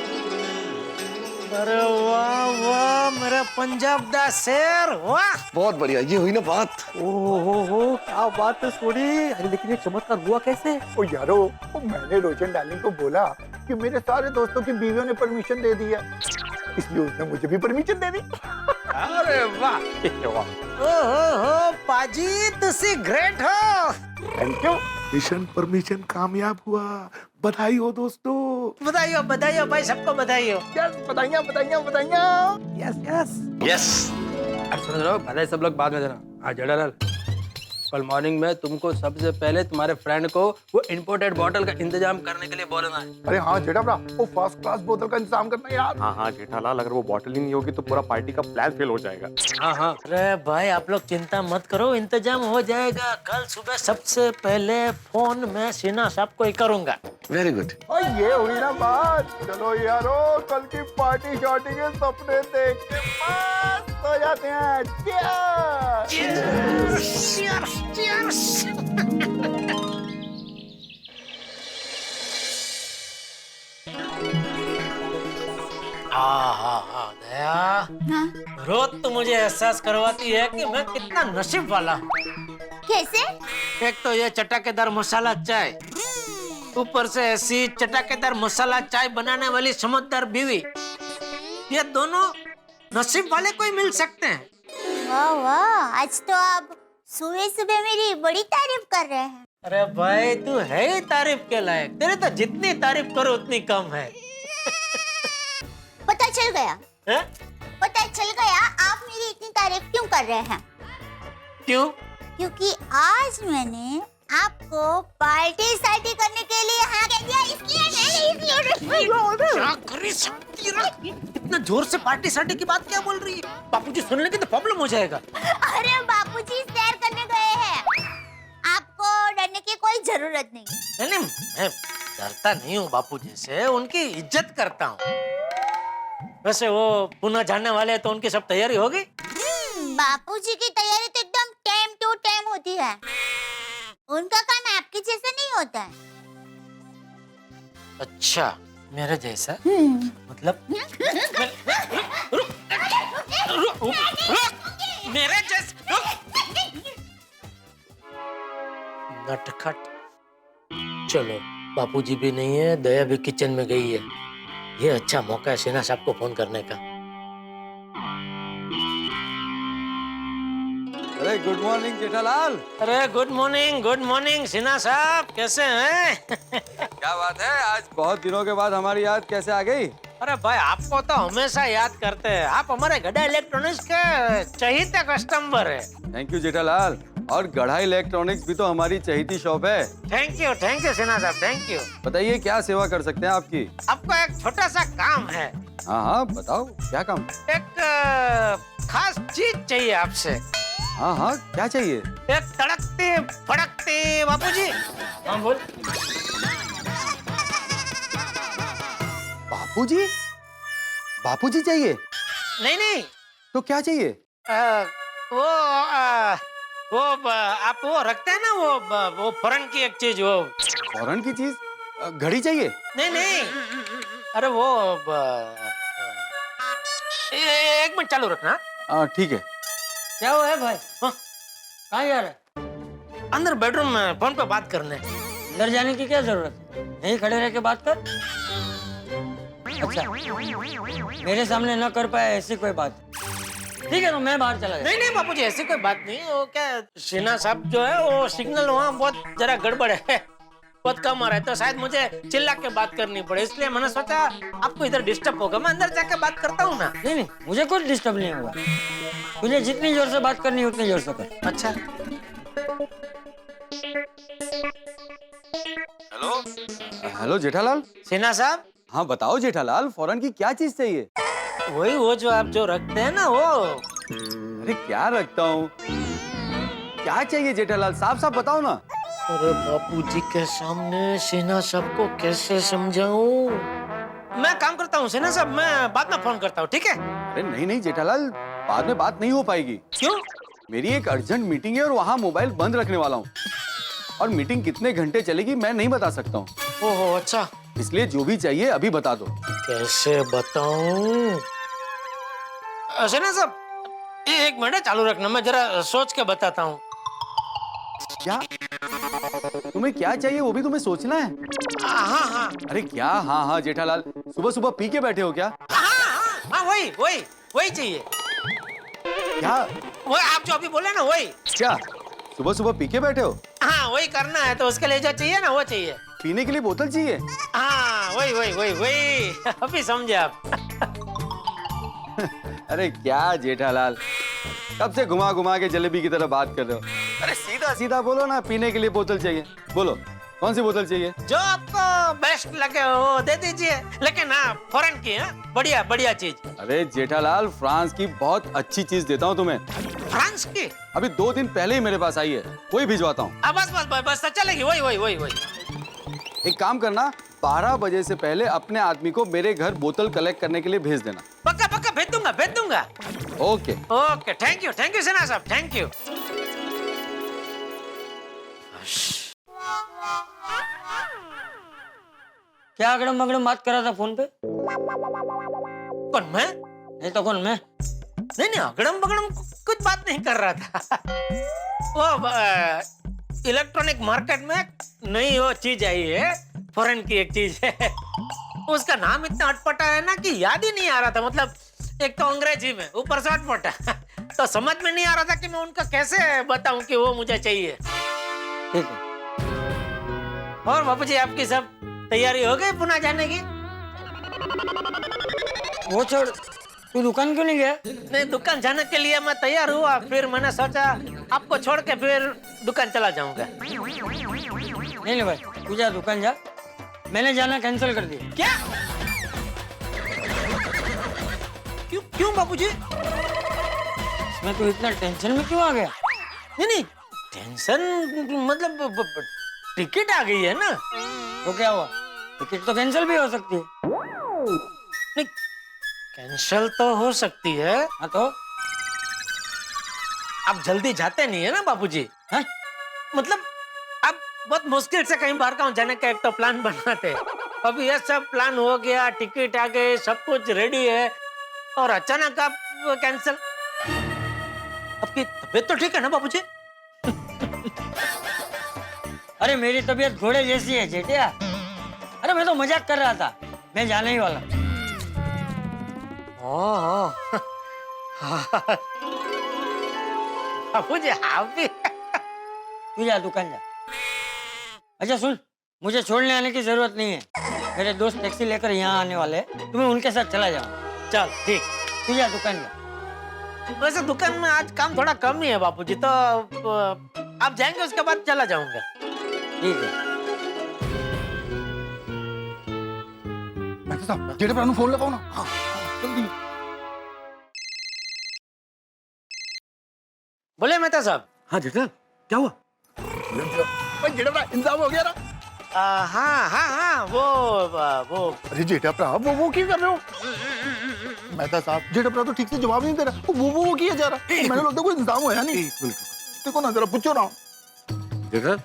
अरे वाह वाह, मेरा पंजाब दा शेर, वाह। बहुत बढ़िया, ये हुई ना बात। ओहो क्या बात है सोडी। अरे लेकिन ये चमत्कार हुआ कैसे? ओ यारो, वो मैंने रोशन डार्लिंग को बोला कि मेरे सारे दोस्तों की बीवियों ने परमिशन दे दी है, इसलिए उसने मुझे भी परमिशन दे दी। अरे वाह ओहो पाजी, तुसी ग्रेट हो। Thank you. मिशन परमिशन कामयाब हुआ, बधाई हो दोस्तों। बधाई हो भाई, सबको बधाई हो। यस, बताइए। Yes yes yes. अब सुन रहे हो, भले सब लोग बाद में देना। हाँ जेठालाल, कल मॉर्निंग में तुमको सबसे पहले तुम्हारे फ्रेंड को वो इंपोर्टेड बोतल का इंतजाम करने के लिए बोलना है। अरे हाँ जेठा भरा, वो फर्स्ट क्लास बोतल का इंतजाम करना यार। हाँ जेठालाल, अगर वो बॉटल ही नहीं होगी तो पूरा पार्टी का प्लान फेल हो जाएगा। हाँ, अरे भाई आप लोग चिंता मत करो, इंतजाम हो जाएगा। कल सुबह सबसे पहले फोन में सीना साहब को ही करूंगा। Very good. और ये हुई ना बात। चलो यारो, कल की पार्टी शार्टी के सपने देख के मस्त हो जाते हैं। दया, रोज तो मुझे एहसास करवाती है कि मैं कितना नसीब वाला हूँ। कैसे? एक तो ये चटाकेदार मसाला चाय, ऊपर से ऐसी चटाकेदार मसाला चाय बनाने वाली समझदार बीवी, ये दोनों नसीब वाले को ही मिल सकते हैं। वाह वाह, आज तो आप सुबह सुबह मेरी बड़ी तारीफ कर रहे हैं। अरे भाई तू है ही तारीफ के लायक, तेरे तो जितनी तारीफ करो उतनी कम है। पता चल गया है? पता चल गया आप मेरी इतनी तारीफ क्यों कर रहे हैं। क्यों? क्योंकि आज मैंने आपको पार्टी सार्टी करने के लिए हाँ कह दिया, इसलिए क्या करी सकती है? इतना जोर से पार्टी सार्टी की बात क्या बोल रही है? बापूजी सुन लेंगे तो प्रॉब्लम हो जाएगा। अरे बापूजी सैर करने गए हैं, आपको डरने की कोई जरूरत नहीं। नहीं, मैं डरता नहीं हूँ बापूजी से, उनकी इज्जत करता हूँ। वैसे वो पुणे जाने वाले हैं तो उनकी सब तैयारी हो गई? बापूजी की तैयारी तो एकदम टाइम टू टाइम हो होती है। उनका काम आपके जैसा नहीं होता है। अच्छा, मेरे जैसा मतलब मेरे जैसा नटखट। चलो, बापूजी भी नहीं है, दया भी किचन में गई है। ये अच्छा मौका है सिन्हा साहब को फोन करने का। अरे गुड मॉर्निंग जेठालाल। अरे गुड मॉर्निंग सिन्हा साहब, कैसे हैं? क्या बात है, आज बहुत दिनों के बाद हमारी याद कैसे आ गई? अरे भाई, आपको तो हमेशा याद करते हैं। आप हमारे गड़ा इलेक्ट्रॉनिक्स के चहीते कस्टमर है। Thank you Jethalal. और गढ़ा इलेक्ट्रॉनिक्स भी तो हमारी चहेती शॉप है। थैंक यू सिन्हा साहब, थैंक यू। बताइए क्या सेवा कर सकते हैं आपकी? आपको एक छोटा सा काम है। हाँ हाँ बताओ, क्या काम? एक खास चीज चाहिए आपसे। हाँ हाँ क्या चाहिए? एक तड़कती फड़कती बापूजी। हाँ बोल। बापूजी? बापूजी चाहिए? नहीं तो क्या चाहिए? आप वो रखते हैं ना, वो फॉरेन की एक चीज, वो फॉरेन की चीज? घड़ी चाहिए? नहीं। अरे वो एक मिनट चालू रखना। ठीक है। क्या हुआ है भाई? कहाँ जा रहा है? अंदर बेडरूम में फोन पे बात करने। अंदर जाने की क्या जरूरत है? यहीं खड़े रह के बात कर। अच्छा, मेरे सामने न कर पाए ऐसी कोई बात? ठीक है, तो मैं बाहर चला गया। नहीं बापूजी, ऐसी कोई बात नहीं। वो क्या, सिन्हा साहब जो है वो सिग्नल वहाँ बहुत जरा गड़बड़ है, बहुत कम आ रहा है, तो शायद मुझे चिल्ला के बात करनी पड़े, इसलिए मैंने सोचा आपको इधर डिस्टर्ब होगा, मैं अंदर जाके बात करता हूँ ना। नहीं, मुझे कुछ डिस्टर्ब नहीं होगा। मुझे जितनी जोर से बात करनी है उतनी जोर से कर। अच्छा। हेलो जेठालाल। सिन्हा साहब। हाँ बताओ जेठालाल, फॉरेन की क्या चीज चाहिए? वही वो जो आप जो रखते हैं ना वो। अरे क्या रखता हूँ? क्या चाहिए जेठालाल, साफ साफ बताओ ना। अरे बापूजी के सामने सिन्हा साहब को कैसे समझाऊं? मैं काम करता हूँ सिन्हा साहब, मैं बाद में फोन करता हूँ, ठीक है? अरे नहीं जेठालाल, बाद में बात नहीं हो पाएगी। क्यों? मेरी एक अर्जेंट मीटिंग है और वहाँ मोबाइल बंद रखने वाला हूँ, और मीटिंग कितने घंटे चलेगी मैं नहीं बता सकता हूँ। ओहो अच्छा। इसलिए जो भी चाहिए अभी बता दो। कैसे बताऊं? सिन्हा साहब, एक मिनट चालू रखना, मैं जरा सोच के बताता हूँ। क्या? तुम्हें क्या चाहिए वो भी तुम्हें सोचना है? हाँ। अरे क्या हाँ जेठालाल, सुबह सुबह पी के बैठे हो क्या? हाँ, वही चाहिए। क्या? वो आप जो अभी बोले ना, वही। क्या सुबह सुबह पी के बैठे हो? हाँ, वही करना है, तो उसके लिए जो चाहिए ना वो चाहिए। पीने के लिए बोतल चाहिए? हाँ, वही अभी समझे आप। अरे क्या जेठालाल, कब से घुमा घुमा के जलेबी की तरह बात कर रहे हो? अरे सीधा सीधा बोलो ना, पीने के लिए बोतल चाहिए, बोलो कौन सी बोतल चाहिए? जो आपको बेस्ट लगे वो दे दीजिए, लेकिन हाँ फॉरेन की है, बढ़िया चीज। अरे जेठालाल, फ्रांस की बहुत अच्छी चीज देता हूँ तुम्हें। फ्रांस की? अभी 2 दिन पहले ही मेरे पास आई है, वही भिजवाता हूँ। बस चलेगी, वही। एक काम करना, 12 बजे से पहले अपने आदमी को मेरे घर बोतल कलेक्ट करने के लिए भेज देना। पक्का भेज दूंगा। ओके। थैंक यू सिन्हा साहब, थैंक यू। क्या अगड़म बगड़म बात कर रहा था फोन पे? कौन, मैं? नहीं तो कौन, मैं? नहीं, अगड़म बगड़म कुछ बात नहीं कर रहा था। वो इलेक्ट्रॉनिक मार्केट में नई वो चीज आई है, फॉरेन की एक चीज है। उसका नाम इतना अटपटा है ना कि याद ही नहीं आ रहा था। मतलब एक तो अंग्रेजी में, ऊपर से अटपटा, तो समझ में नहीं आ रहा था कि मैं उनका कैसे बताऊं कि वो मुझे चाहिए। ठीक है। और बापूजी, आपकी सब तैयारी हो गई पुणे जाने की? वो छोड़, तू दुकान क्यों नहीं गया? नहीं, दुकान जाने के लिए मैं तैयार हुआ, फिर मैंने सोचा आपको छोड़ के फिर दुकान चला जाऊंगा। नहीं भाई, तू जा दुकान जा, मैंने जाना कैंसिल कर दिया। क्या? क्यों बापूजी? मैं तो इतना टेंशन में क्यों आ गया? नहीं, टेंशन मतलब टिकट आ गई है ना। तो क्या हुआ? टिकट तो कैंसिल भी हो सकती है। नहीं, कैंसिल तो हो सकती है। हाँ तो आप जल्दी जाते नहीं है ना बापूजी? हैं? मतलब आप बहुत मुश्किल से कहीं बाहर गाँव जाने का एक तो प्लान बनाते, अभी ये सब प्लान हो गया, टिकट आ गए, सब कुछ रेडी है और अचानक आप कैंसिल। आपकी तबीयत तो ठीक है ना बापूजी? अरे मेरी तबीयत घोड़े जैसी है जेठिया। अरे मैं तो मजाक कर रहा था, मैं जाने ही वाला। बापूजी आप भी तू जा दुकान जा। अच्छा सुन, मुझे छोड़ने आने की जरूरत नहीं है, मेरे दोस्त टैक्सी लेकर यहाँ आने वाले हैं, तुम्हें उनके साथ चला जाऊँ। चल ठीक, तू जा दुकान जा। वैसे दुकान में आज काम थोड़ा कम ही है बापूजी, तो आप जाएंगे उसके बाद चला जाऊंगा। ठीक है। मेहता साहब जेठा भरा फोन लगाओ ना। हाँ जल्दी। बोले मेहता साहब। हाँ जेठा क्या हुआ? भाई जेठा भरा इंतजाम हो गया ना? हाँ हाँ हाँ वो अरे जेठा भरा वो क्या कर रहे हो? मेहता साहब जेठा भरा तो ठीक से जवाब नहीं दे रहा, वो किया जा रहा। मैंने लगता कोई इंतजाम होया नहीं। देखो ना जरा पूछो ना। जेठा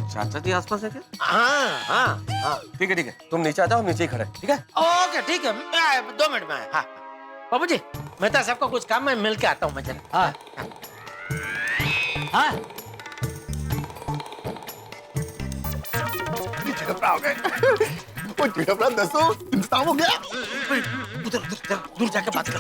चाचा जी आसपास है क्या? हाँ हाँ हाँ ठीक है तुम नीचे आ जाओ, नीचे ही खड़े, ठीक है? ओके ठीक है, 2 मिनट में। हाँ बाबूजी मेहता साहब को कुछ काम है, मिल के आता हूँ मैं जरा। हाँ हाँ जेठा भरा हो गए। वो जेठा भरा दसो इंतजाम हो गया। उधर दूर जाके बात कर।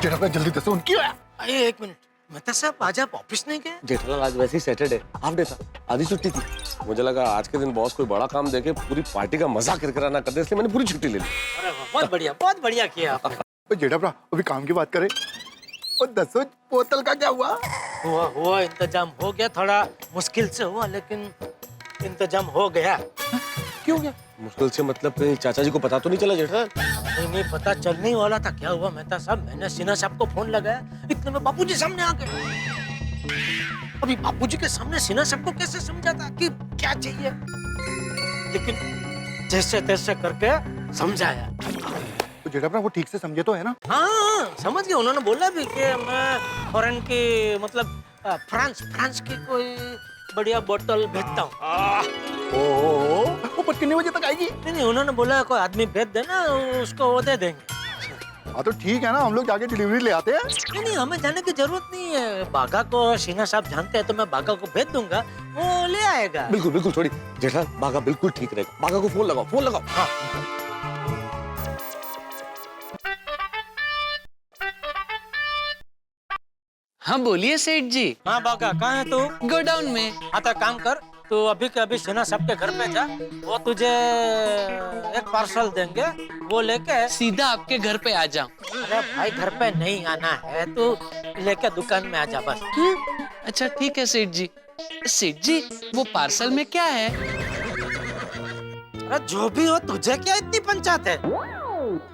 जेठा भरा जल्दी दसो उनकी। अरे 1 मिनट, मेहता साहब आज आप ऑफिस नहीं गए? जेठालाल आज वैसे ही सैटरडे हाफ डे था, आधी छुट्टी थी। मुझे लगा आज के दिन बॉस कोई बड़ा काम देके पूरी पार्टी का मजा किरकिरा ना कर दे, इसलिए मैंने पूरी छुट्टी ले ली। अरे बहुत बढ़िया किया आपने। जेठा भरा अभी काम की बात करें, और दसो बोतल का क्या हुआ? हुआ इंतजाम हो गया, थोड़ा मुश्किल से हुआ लेकिन इंतजाम हो गया। क्यों गया मुश्किल से? मतलब कहीं चाचा जी को पता तो नहीं चला जेठा? नहीं पता चलने ही वाला था। क्या हुआ मेहता साहब, मैंने सिन्हा साहब को फोन लगाया, इतने में बापूजी सामने आ गए। अभी बापूजी के सामने सिन्हा साहब को कैसे समझाता कि क्या चाहिए, लेकिन जैसे तैसे करके समझाया। तो जेठा भरा वो ठीक से समझे तो है ना? हाँ समझ गया, उन्होंने बोला भी कि मैं फॉरेन की मतलब फ्रांस की कोई बढ़िया बोतल भेजता हूँ। वो पर कितने बजे तक आएगी? नहीं उन्होंने बोला कोई आदमी भेज देना, उसको वो दे देंगे। हाँ तो ठीक है ना, हम लोग जाके डिलीवरी ले आते हैं। नहीं हमें जाने की जरूरत नहीं है, बागा को सिन्हा साहब जानते हैं, तो मैं बागा को भेज दूंगा, वो ले आएगा। बिल्कुल थोड़ी जेठा, बागा बिल्कुल ठीक रहेगा। बागा को फोन लगाओ। हाँ हाँ बोलिए सेठ जी। हाँ बागा कहाँ है तू? गोडाउन में। हाँ तो काम कर, तू अभी के अभी सिन्हा साहब के घर पे जा, वो तुझे एक पार्सल देंगे, वो लेके सीधा आपके घर पे आ जाऊं? अरे भाई घर पे नहीं आना है, तू लेके दुकान में आ जा बस। अच्छा ठीक है सेठ जी। सेठ जी वो पार्सल में क्या है? अरे जो भी हो, तुझे क्या इतनी पंचायत है?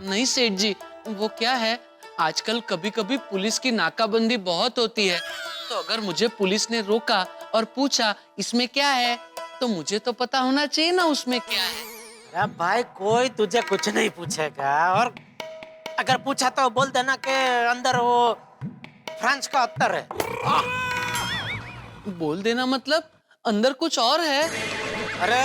नहीं सेठ जी, वो क्या है, आजकल कभी कभी पुलिस की नाकाबंदी बहुत होती है, तो अगर मुझे पुलिस ने रोका और पूछा इसमें क्या है, तो मुझे तो पता होना चाहिए ना उसमें क्या है। अरे भाई कोई तुझे कुछ नहीं पूछेगा, और अगर पूछा तो बोल देना कि अंदर वो फ्रांस का अत्तर है। बोल देना मतलब अंदर कुछ और है? अरे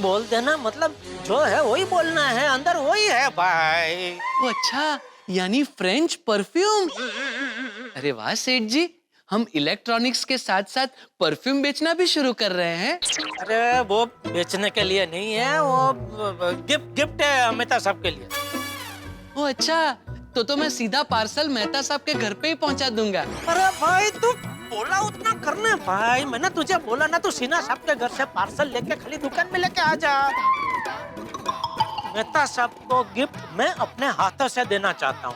बोल देना मतलब जो है वही बोलना है, अंदर वही है भाई। वो अच्छा, यानी फ्रेंच परफ्यूम। अरे वाह सेठ जी, हम इलेक्ट्रॉनिक्स के साथ साथ परफ्यूम बेचना भी शुरू कर रहे हैं। अरे वो बेचने के लिए नहीं है, वो गिफ्ट है मेहता साहब के लिए। ओ अच्छा, तो मैं सीधा पार्सल मेहता साहब के घर पे ही पहुंचा दूंगा। अरे भाई तू बोला उतना करने भाई, मैंने तुझे बोला ना, तू सिन्हा साहब के घर से पार्सल लेके खाली दुकान में लेके आ जा। मेहता साहब को गिफ्ट मैं अपने हाथों से देना चाहता हूँ।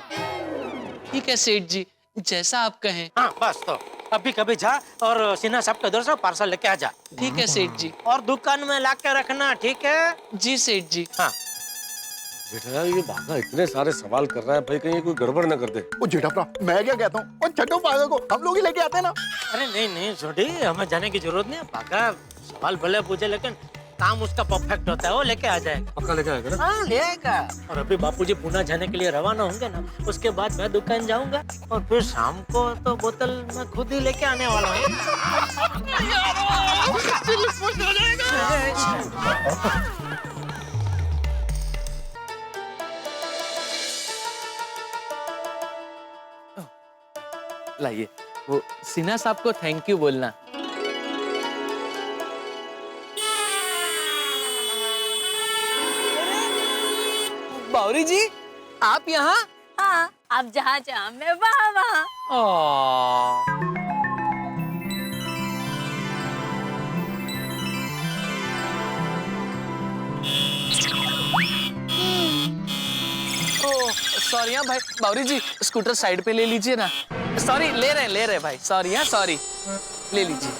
ठीक है सेठ जी, जैसा आप कहें। हाँ बस, तो अभी कभी जा और सिन्हा साहब के घर से पार्सल लेके आ जा। ठीक है सेठ जी। और दुकान में ला के रखना, ठीक है? जी सेठ जी। हाँ जेठा ये बागा इतने सारे सवाल कर रहा है भाई, कहीं कोई गड़बड़ ना कर दे। ओ जेठा भरा मैं क्या कहता हूँ, और छठो बागा को हम लोग ही लेके आते हैं ना। अरे नहीं छोटी, हमें जाने की जरूरत नहीं है। बागा सवाल भले पूछे, लेकिन काम उसका परफेक्ट होता है, वो लेके आ जाएगा। पक्का लेके आएगा ना? हाँ, ले आएगा। और अभी बापूजी पुणे जाने के लिए रवाना होंगे ना, उसके बाद मैं दुकान जाऊंगा और फिर शाम को तो बोतल मैं खुद ही लेके आने वाला हूँ। लाइए, वो सिन्हा साहब को थैंक यू बोलना। बावरी जी, आप यहाँ? हाँ, आप जहाँ जहाँ मैं वहाँ वहाँ। सॉरी हाँ भाई, बावरी जी स्कूटर साइड पे ले लीजिए ना। सॉरी, ले रहे भाई, सॉरी हाँ, सॉरी, ले लीजिए।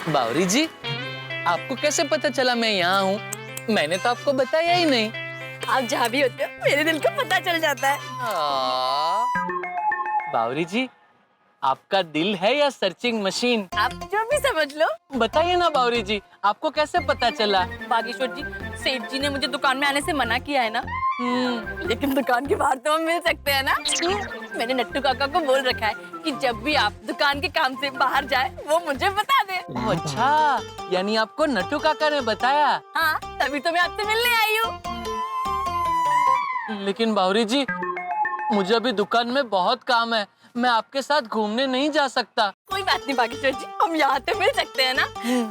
बावरी जी, आपको कैसे पता चला मैं यहाँ हूँ? मैंने तो आपको बताया ही नहीं। आप जहाँ भी होते हो मेरे दिल को पता चल जाता है। बावरी जी, आपका दिल है या सर्चिंग मशीन? आप जो भी समझ लो। बताइए ना बावरी जी, आपको कैसे पता चला? बागेश्वर जी, सेठ जी ने मुझे दुकान में आने से मना किया है ना। लेकिन दुकान के बाहर तो हम मिल सकते हैं ना। मैंने नट्टू काका को बोल रखा है कि जब भी आप दुकान के काम से बाहर जाए वो मुझे बता दे। अच्छा, यानी आपको नट्टू काका ने बताया? हाँ, तभी तो मैं आपसे मिलने आई हूँ। लेकिन बावरी जी, मुझे अभी दुकान में बहुत काम है, मैं आपके साथ घूमने नहीं जा सकता। कोई बात नहीं बागेश्वर जी, हम यहाँ तो मिल सकते हैं ना।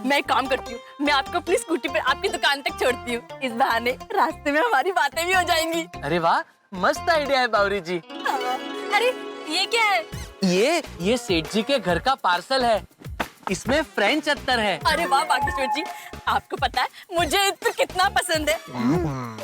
मैं एक काम करती हूँ, मैं आपको अपनी स्कूटी पर आपकी दुकान तक छोड़ती हूँ। इस बहाने रास्ते में हमारी बातें भी हो जाएंगी। अरे वाह, मस्त आइडिया है बावरी जी। अरे ये क्या है? ये सेठ जी के घर का पार्सल है, इसमें फ्रेंच अत्तर है। अरे वाह बागेश्वर जी, आपको पता है मुझे इत्र कितना पसंद है।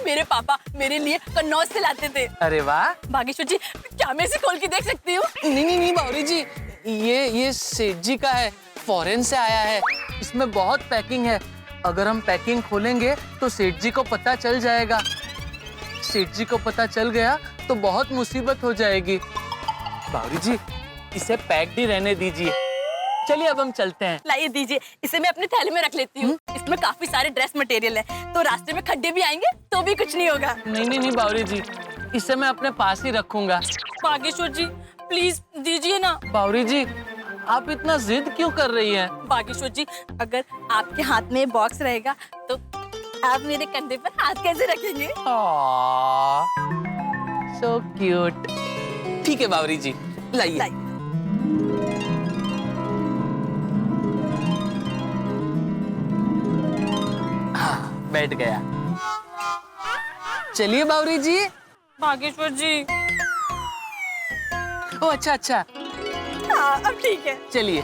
मेरे पापा मेरे लिए कन्नौज से लाते थे। अरे वाह बागेश्वर जी, क्या मैं इसे खोल के देख सकती हूँ? नहीं बावरी जी, ये सेठ जी का है, फॉरेन से आया है, इसमें बहुत पैकिंग है। अगर हम पैकिंग खोलेंगे तो सेठ जी को पता चल जाएगा। सेठ जी को पता चल गया तो बहुत मुसीबत हो जाएगी। बावरी जी, इसे पैक्ड ही रहने दीजिए। चलिए अब हम चलते हैं। लाइए दीजिए, इसे मैं अपने थैले में रख लेती हूँ। इसमें काफी सारे ड्रेस मटेरियल है, तो रास्ते में खड्डे भी आएंगे तो भी कुछ नहीं होगा। नहीं बावरी जी, इसे मैं अपने पास ही रखूंगा। बागेश्वर जी प्लीज दीजिए ना। बावरी जी, आप इतना जिद क्यों कर रही हैं? बागेश्वर जी, अगर आपके हाथ में बॉक्स रहेगा तो आप मेरे कंधे पर हाथ कैसे रखेंगे? So cute. ठीक है बावरी जी, लाइए। बैठ गया। चलिए बावरी जी। बागेश्वर जी। ओ अच्छा। हाँ, अब ठीक है। चलिए।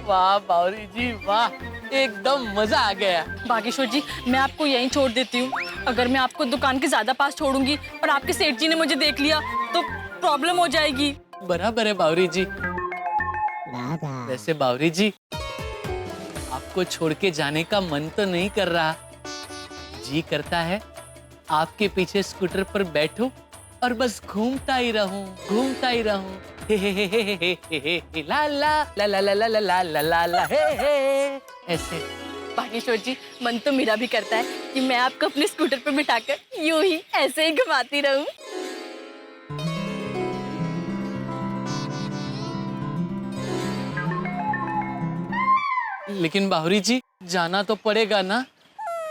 वाह बावरी जी वाह, एकदम मजा आ गया। बागेश्वर जी, मैं आपको यहीं छोड़ देती हूँ। अगर मैं आपको दुकान के ज्यादा पास छोड़ूंगी और आपके सेठ जी ने मुझे देख लिया तो प्रॉब्लम हो जाएगी। बराबर है बावरी जी। वैसे बावरी जी, आपको छोड़ के जाने का मन तो नहीं कर रहा, जी करता है आपके पीछे स्कूटर पर बैठूं और बस घूमता ही रहूं। हे हे हे हे हे हे हे हे ला ला ला ला ला ला ला ला ला ला हे हे ऐसे। बागेश्वर जी, मन तो मेरा भी करता है कि मैं आपको अपने स्कूटर पर बिठाकर यूं ही ऐसे ही घुमाती रहूं। लेकिन बावरी जी, जाना तो पड़ेगा ना?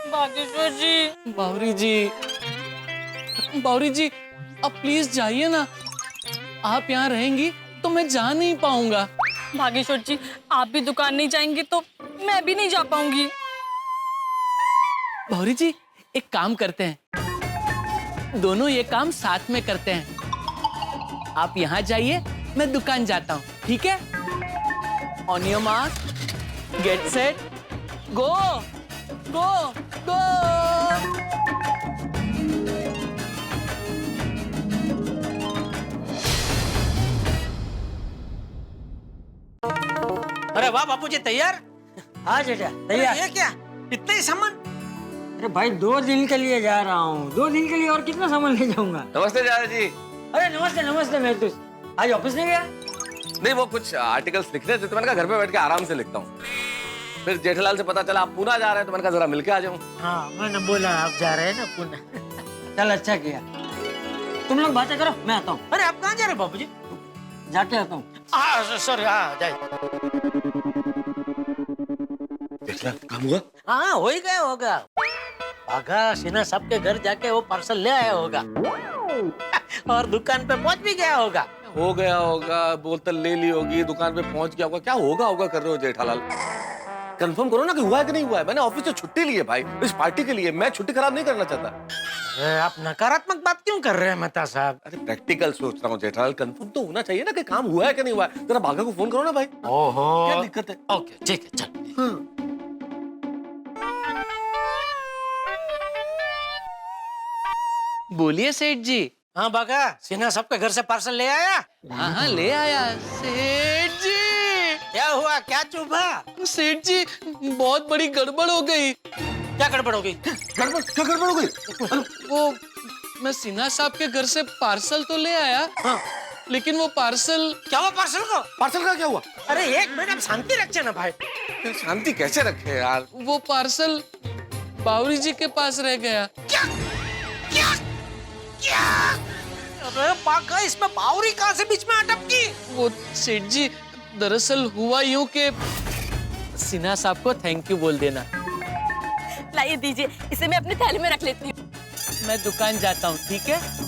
बागेश्वर जी। बावरी जी, अब प्लीज जाइए ना। आप यहाँ रहेंगी तो मैं जा नहीं पाऊंगा। भागेश्वर जी, आप भी दुकान नहीं जाएंगे तो मैं भी नहीं जा पाऊंगी। भौरी जी, एक काम करते हैं, दोनों ये काम साथ में करते हैं। आप यहाँ जाइए, मैं दुकान जाता हूँ, ठीक है? On your mark, get set, go go go. अरे वाह बापूजी, तैयार? हाँ जेठा अरे तैयार। ये क्या, इतना ही सामान? अरे भाई 2 दिन के लिए जा रहा हूँ, 2 दिन के लिए और कितना सामान ले जाऊंगा। नमस्ते जाया जी। अरे नमस्ते नमस्ते महतूस, आज ऑफिस नहीं गया? नहीं, वो कुछ आर्टिकल्स लिखने थे तो मैंने कहा घर पे बैठ के आराम से लिखता हूँ। फिर जेठालाल से पता चला आप पूना जा रहे हैं तो मैंने कहा जरा मिलके आ जाऊँ। हाँ, मैंने बोला आप जा रहे हैं ना पुणे। चल अच्छा किया, तुम लोग बातें करो, मैं आता हूँ। अरे आप कहाँ जा रहे हैं बापूजी? जाके आता हूँ। सॉरी, हाँ जाए। काम हुआ? हाँ, हो ही गया होगा। भागा सिन्हा साहब के घर जाके वो पार्सल ले आया होगा और दुकान पे पहुंच भी गया होगा। हो गया होगा, बोतल ले ली होगी, दुकान पे पहुंच गया होगा, क्या होगा कर रहे हो जेठालाल? कंफर्म करो ना कि हुआ है कि नहीं हुआ है। मैंने ऑफिस से छुट्टी ली है भाई, इस पार्टी के लिए। मैं छुट्टी खराब नहीं करना चाहता। आप नकारात्मक बात क्यों कर रहे हैं मेहता साहब? अरे प्रैक्टिकल सोच रहा हूँ जेठालाल, कंफर्म तो होना चाहिए ना कि काम हुआ है कि नहीं हुआ है। जरा भागा को फोन करो ना भाई। ओहो, क्या दिक्कत है? ओके ठीक है, चल। बोलिए सेठ जी। हाँ बागा, सिन्हा साहब के घर से पार्सल ले आया? हाँ हाँ, ले आया। सेठ जी, क्या हुआ, क्या चुभा? सेठ जी, बहुत बड़ी गड़बड़ हो गई। क्या गड़बड़ हो गई? क्या गड़बड़ हो गई? वो मैं सिन्हा साहब के घर से पार्सल तो ले आया, हाँ। लेकिन वो पार्सल। क्या हुआ पार्सल को? पार्सल का क्या हुआ? अरे एक मिनट, आप शांति रखे ना भाई। शांति कैसे रखे यार? वो पार्सल बावरी जी के पास रह गया। क्या क्या क्या? अरे बागा, इसमें बावरी कहाँ से बीच में अटकी? वो सेठ जी, दरअसल हुआ यूं कि सिन्हा साहब को थैंक यू बोल देना। लाइए दीजिए, इसे मैं अपनी थैली में रख लेती हूँ। मैं दुकान जाता हूँ, ठीक है?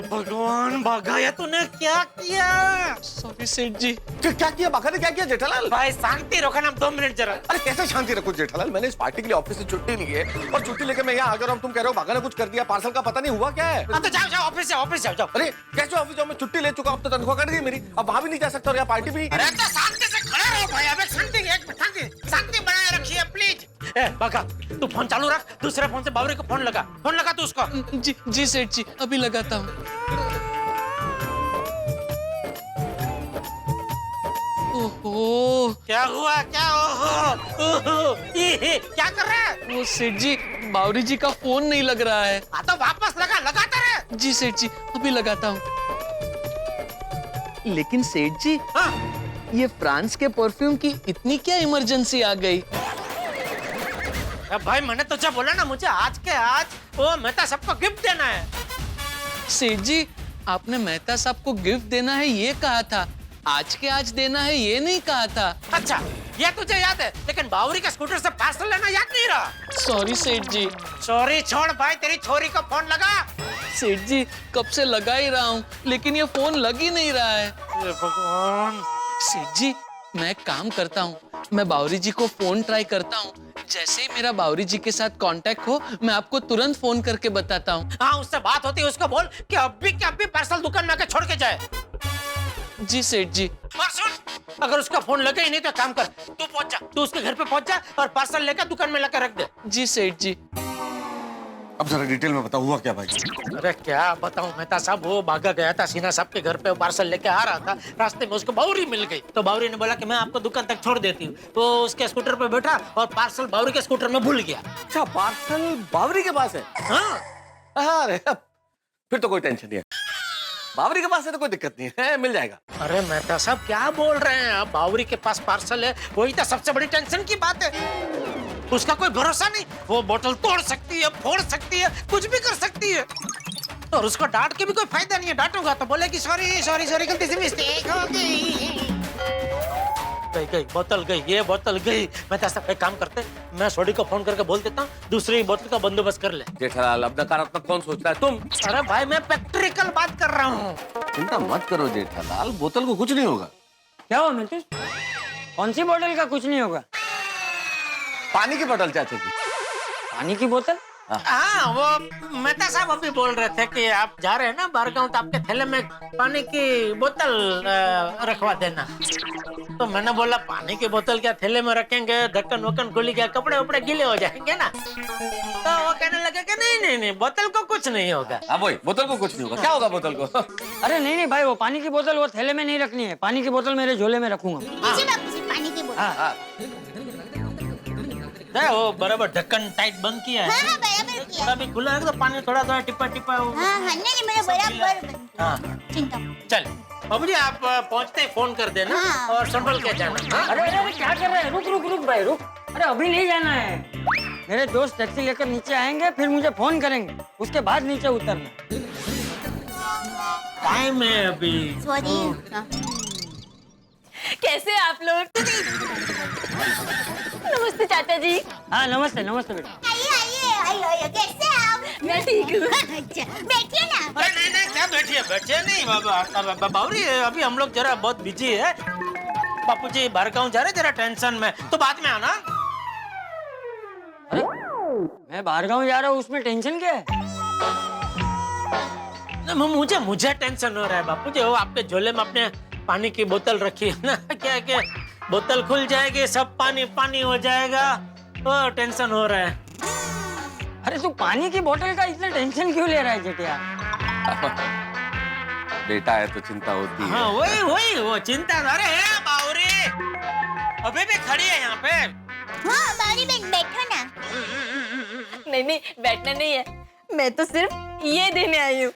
भगवान बागा, ये तूने क्या किया? सॉरी सेठ जी। क्या किया बागा ने? क्या किया जेठालाल? भाई शांति रखो ना, 2 मिनट जरा। अरे कैसे शांति रखो जेठालाल? मैंने इस पार्टी के लिए ऑफिस से छुट्टी ली है और छुट्टी लेकर मैं यहाँ आ गया और तुम कह रहे हो बागा ने कुछ कर दिया। पार्सल का पता नहीं हुआ क्या है? तो जाओ जाओ, ऑफिस जाओ जाओ। अरे कैसे ऑफिस जाओ? मैं छुट्टी ले चुका, अब तो तनख्वाह कट गई मेरी, अब वहां भी नहीं जा सकता और यहाँ पार्टी भी। अरे तो शांति से खड़े रहो भाई, अबे शांति बनाए रखिए प्लीज। बागा, तू फोन चालू रख, दूसरे फोन से बावरी को फोन लगा तू उसको। जी सेठ जी, अभी लगाता हूँ। ओहो, क्या हुआ? क्या ओहो, क्या कर रहा है? वो सेठ जी, बावरी जी का फोन नहीं लग रहा है। तो वापस लगाता रहे। जी सेठ जी, अभी लगाता हूँ। लेकिन सेठ जी, हाँ? ये फ्रांस के परफ्यूम की इतनी क्या इमरजेंसी आ गई? भाई मैंने तुझे बोला ना, मुझे आज के आज वो मेहता सबको गिफ्ट देना है। सेठ जी, आपने मेहता साहब को गिफ्ट देना है ये कहा था, आज के आज देना है ये नहीं कहा था। अच्छा, ये तुझे याद है, लेकिन बावरी के स्कूटर से पार्सल लेना याद नहीं रहा। सॉरी सेठ जी। सॉरी छोड़ भाई, तेरी छोरी को फोन लगा। सेठ जी, कब से लगा ही रहा हूँ, लेकिन ये फोन लग ही नहीं रहा है। भगवान। सेठ जी, मैं एक काम करता हूँ, मैं बावरी जी को फोन ट्राई करता हूँ। जैसे ही मेरा बावरी जी के साथ कांटेक्ट हो, मैं आपको तुरंत फोन करके बताता हूँ। हाँ, उससे बात होती है, उसको बोल कि अभी के अभी पार्सल दुकान में आके छोड़ के जाए। जी सेठ जी। और सुन, अगर उसका फोन लगे ही नहीं तो काम कर, तू पहुंच जा, तू उसके घर पे पहुंच जा और पार्सल लेकर दुकान में लाकर रख दे। जी सेठ जी। अब जरा डिटेल में बताओ, हुआ क्या भाई? अरे क्या बताऊं मेहता साहब, वो भागा गया था सिन्हा साहब के घर पे, पार्सल लेके आ रहा था, रास्ते में उसको बावरी मिल गई, तो बावरी ने बोला कि मैं आपको दुकान तक छोड़ देती हूँ। तो उसके स्कूटर पे बैठा और पार्सल बावरी के स्कूटर में भूल गया। अच्छा, पार्सल बावरी के पास है? हाँ। अरे फिर तो कोई टेंशन नहीं है, बावरी के पास है तो कोई दिक्कत नहीं है, मिल जाएगा। अरे मेहता साहब क्या बोल रहे हैं आप, बावरी के पास पार्सल है, वही तो सबसे बड़ी टेंशन की बात है। उसका कोई भरोसा नहीं, वो बोतल तोड़ सकती है, फोड़ सकती है, कुछ भी कर सकती है, और उसको डांट के भी कोई फायदा नहीं है। डांटूंगा तो बोले कि सॉरी गलती से मिस्टेक हो गई। गई बोतल गई, ये बोतल गई। मैं तो एक काम करते, मैं सोडी को फोन करके बोल देता हूँ दूसरी बोतल का बंदोबस्त कर ले। जेठालाल, अब नकारात्मक कौन सोचता है? तुम। अरे भाई मैं प्रैक्टिकल बात कर रहा हूँ। चिंता मत करो जेठालाल, बोतल को कुछ नहीं होगा। क्या हुआ मिंटू? कौन सी बोतल का कुछ नहीं होगा? पानी की बोतल चाचा जी। पानी की बोतल? हाँ, वो मेहता साहब अभी बोल रहे थे कि आप जा रहे हैं ना बाहर गाँव, तो आपके थैले में पानी की बोतल रखवा देना। तो मैंने बोला पानी की बोतल क्या थैले में रखेंगे, ढक्कन वक्कन खुली क्या, कपड़े वपड़े गीले हो जाएंगे ना। तो वो कहने लगे कि नहीं बोतल को कुछ नहीं होगा। हाँ वही, बोतल को कुछ नहीं होगा। क्या होगा बोतल को? अरे नहीं भाई, वो पानी की बोतल वो थैले में नहीं रखनी है। पानी की बोतल मेरे झोले में रखूंगा। लीजिए बापूजी पानी की बोतल। हाँ। वो बराबर ढक्कन टाइट बंद किया है। हाँ बराबर किया। थोड़ा भी खुला है तो पानी थोड़ा थोड़ा टिपा टिपा हो। हाँ नहीं मेरा बराबर। हाँ चिंता। चल बाबूजी, आप पहुंचते ही फोन कर देना। हाँ। और संभल के जाना। हाँ? अरे क्या कर रहे हैं? रुक भाई रुक। अरे अभी नहीं जाना है। मेरे दोस्त टैक्सी लेकर नीचे आएंगे, फिर मुझे फोन करेंगे, उसके बाद नीचे उतरना। टाइम है अभी। सॉरी। कैसे आप लोग? नमस्ते चाचा जी। हाँ नमस्ते बेटा। आइए कैसे आप? मैं ठीक हूँ। अच्छा बैठिए ना। अरे नहीं क्या बैठिए नहीं बाबा बाबूजी, अभी हम लोग जरा बहुत बिजी है। बापूजी बाहर गाँव जा रहे, जरा टेंशन में, तो बाद में आना। अरे मैं बाहर गाँव जा रहा हूँ, उसमें टेंशन क्या है? मुझे टेंशन हो रहा है बापूजी। वो आपके झोले में अपने पानी की बोतल रखी है ना, क्या बोतल खुल जाएगी, सब पानी पानी हो जाएगा, वो टेंशन हो रहा है। अरे तू पानी की बोतल का इतना टेंशन क्यों ले रहा है जेठिया? बेटा है तो चिंता होती है। हाँ वही वो चिंता। अरे बावरी अभी भी खड़ी है यहाँ पे। हाँ बावरी बहन बैठो ना। नहीं बैठना नहीं है, मैं तो सिर्फ ये देने आई हूँ।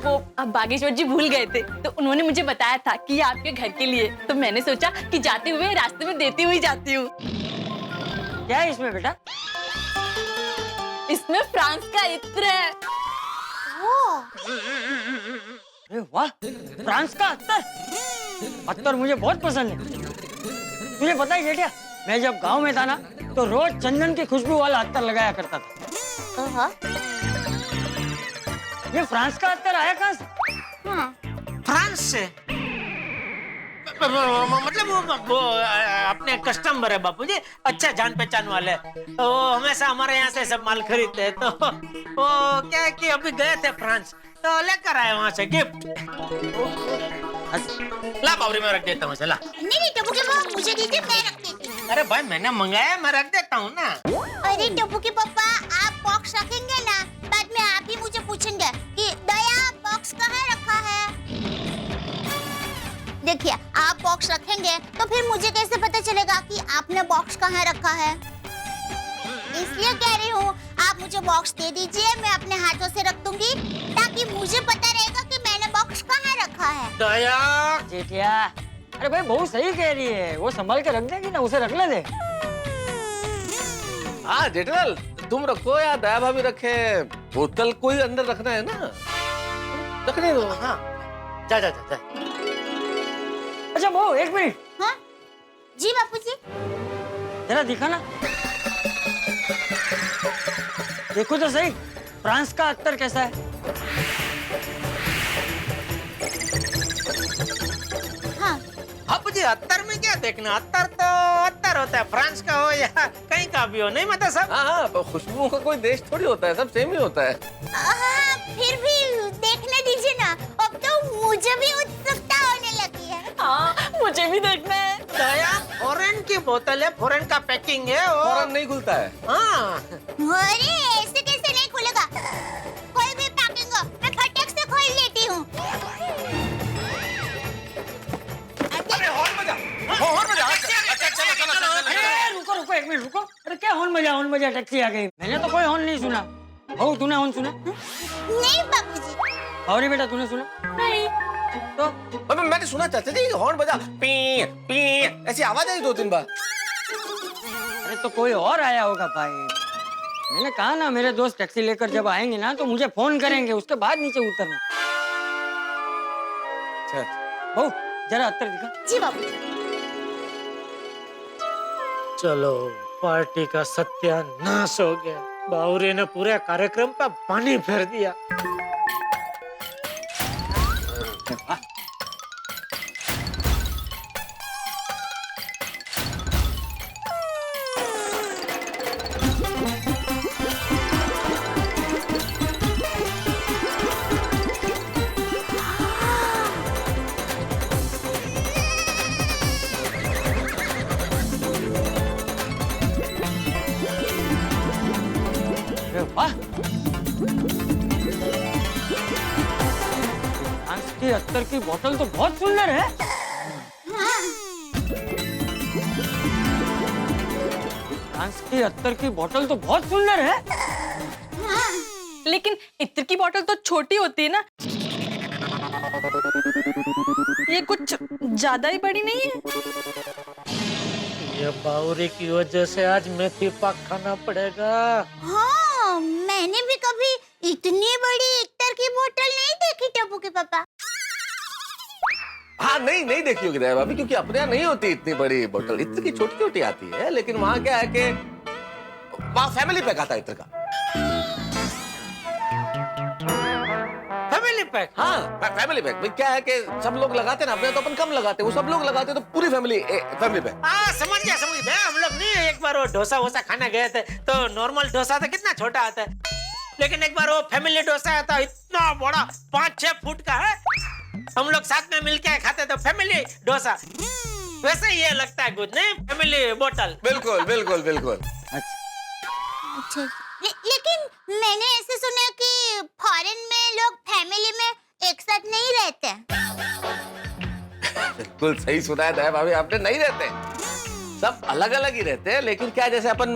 वो अब बागेश्वर जी भूल गए थे, तो उन्होंने मुझे बताया था कि ये आपके घर के लिए, तो मैंने सोचा कि जाते हुए रास्ते में देती हुई जाती हूँ। क्या है इसमें बेटा? इसमें फ्रांस का इत्र है। अरे वाह, फ्रांस का अत्तर मुझे बहुत पसंद है। तुझे पता है जेठिया, मैं जब गांव में था ना, तो रोज चंदन की खुशबू वाला अत्तर लगाया करता था। ये फ्रांस का अत्तर आया कहाँ से? फ्रांस से? मतलब वो अपने कस्टमर है बापूजी, अच्छा जान पहचान वाले, तो हमेशा हमारे यहाँ से सब माल खरीदते हैं। तो वो क्या है कि अभी गए थे फ्रांस, तो लेकर आए वहाँ से गिफ्ट। ला बाबरी में रख देता हूँ। चला नहीं टप्पू के पापा मुझे दीजिए, मैं रख देती हूँ। अरे भाई मैंने मंगाया, मैं रख देता हूँ ना। अरे टप्पू के पापा आप बॉक्स रखेंगे ना, बाद में आप ही मुझे पूछेंगे कि दया बॉक्स कहाँ रखा है। देखिए आप बॉक्स रखेंगे तो फिर मुझे कैसे पता चलेगा कि आपने बॉक्स कहाँ रखा है, इसलिए कह रही हूँ आप मुझे बॉक्स दे दीजिए, मैं अपने हाथों से रख दूंगी, ताकि मुझे पता रहेगा कि मैंने बॉक्स कहाँ रखा है। दया जेठिया, अरे भाई बहुत सही कह रही है, वो संभाल के रख देगी ना, उसे रख ले दे। हाँ जेठलाल, तुम रखो या दया भाभी रखे, बोतल को ही अंदर रखना है ना, रखने दो। हाँ जा। अच्छा वो एक मिनट। हाँ जी बापूजी। जरा दिखा ना, देखो तो सही फ्रांस का अत्तर कैसा है। हाँ बापूजी अत्तर में क्या देखना, अत्तर तो अत्तर होता है, फ्रांस का हो या कहीं का भी हो, नहीं मतलब सब। हाँ खुशबुओं का कोई देश थोड़ी होता है, सब सेम ही होता है। फिर भी देखने दीजिए ना, अब तो मुझे भी उत्सुकता होने लगी है। हाँ मुझे भी देखना है। दया फॉरेन की बोतल है, फॉरेन का पैकिंग है, फौरन नहीं खुलता है। हाँ अरे ऐसे कैसे नहीं खुलेगा, कोई भी पैकिंग हो मैं फटक से खोल लेती हूँ। रुको एक मिनट रुको। अरे क्या हॉर्न बजा टैक्सी आ गई, मैंने तो कोई हॉर्न नहीं सुना। भाऊ तूने हॉर्न सुना? नहीं बाबूजी। भावरी बेटा तूने सुना? नहीं। तो मैंने सुना चाचा जी हॉर्न बजा, पी पी ऐसी आवाज आई 2-3 बार। अरे तो कोई और आया होगा भाई, मैंने कहा ना मेरे दोस्त टैक्सी लेकर जब आएंगे ना तो मुझे फोन करेंगे, उसके बाद नीचे उतरना। बहू जरा अत्तर दिखा। जी बाबू। चलो पार्टी का सत्यानाश हो गया। बावरे ने पूरे कार्यक्रम का पानी फेर दिया। अरे वाह, फ्रांस की अत्तर की बोतल तो बहुत सुंदर है। फ्रांस की अत्तर की बोतल तो बहुत सुंदर है। लेकिन इत्र की बोतल तो छोटी होती है ना, ये कुछ ज्यादा ही बड़ी नहीं है। ये बावरे की वजह से आज मेथी पाक खाना पड़ेगा। हाँ, मैंने भी कभी इतनी बड़ी इत्र की बोतल नहीं देखी टप्पू के पापा। हाँ नहीं नहीं देखी होगी दया भाभी, क्योंकि अपने यहाँ नहीं होती इतनी बड़ी बोतल, इत्र की छोटी छोटी आती है। लेकिन वहाँ क्या है कि वहाँ फैमिली पैक आता है इत्र का। Family pack? हाँ फैमिली पैक। भाई क्या है कि सब लोग लगाते हैं ना, अपने तो अपन कम लगाते हैं, वो सब लोग लगाते हैं तो पूरी फैमिली फैमिली पैक। हाँ समझ गया समझ गया। हम लोग नहीं एक बार वो डोसा वोसा खाने गए थे, तो नॉर्मल डोसा तो कितना छोटा आता है, लेकिन एक बार वो फैमिली डोसा आता है इतना बड़ा 5-6 फुट का है। हम लोग साथ में मिलके खाते तो फैमिली डोसा, वैसे ही ये लगता है कुछ नहीं, फैमिली बोतल। बिल्कुल बिल्कुल बिल्कुल। अच्छा, लेकिन मैंने ऐसे सुना कि फॉरेन में लोग फैमिली में एक साथ नहीं रहते। बिल्कुल सही सुना है दया भाभी आपने, नहीं रहते, सब अलग अलग ही रहते हैं। लेकिन क्या जैसे अपन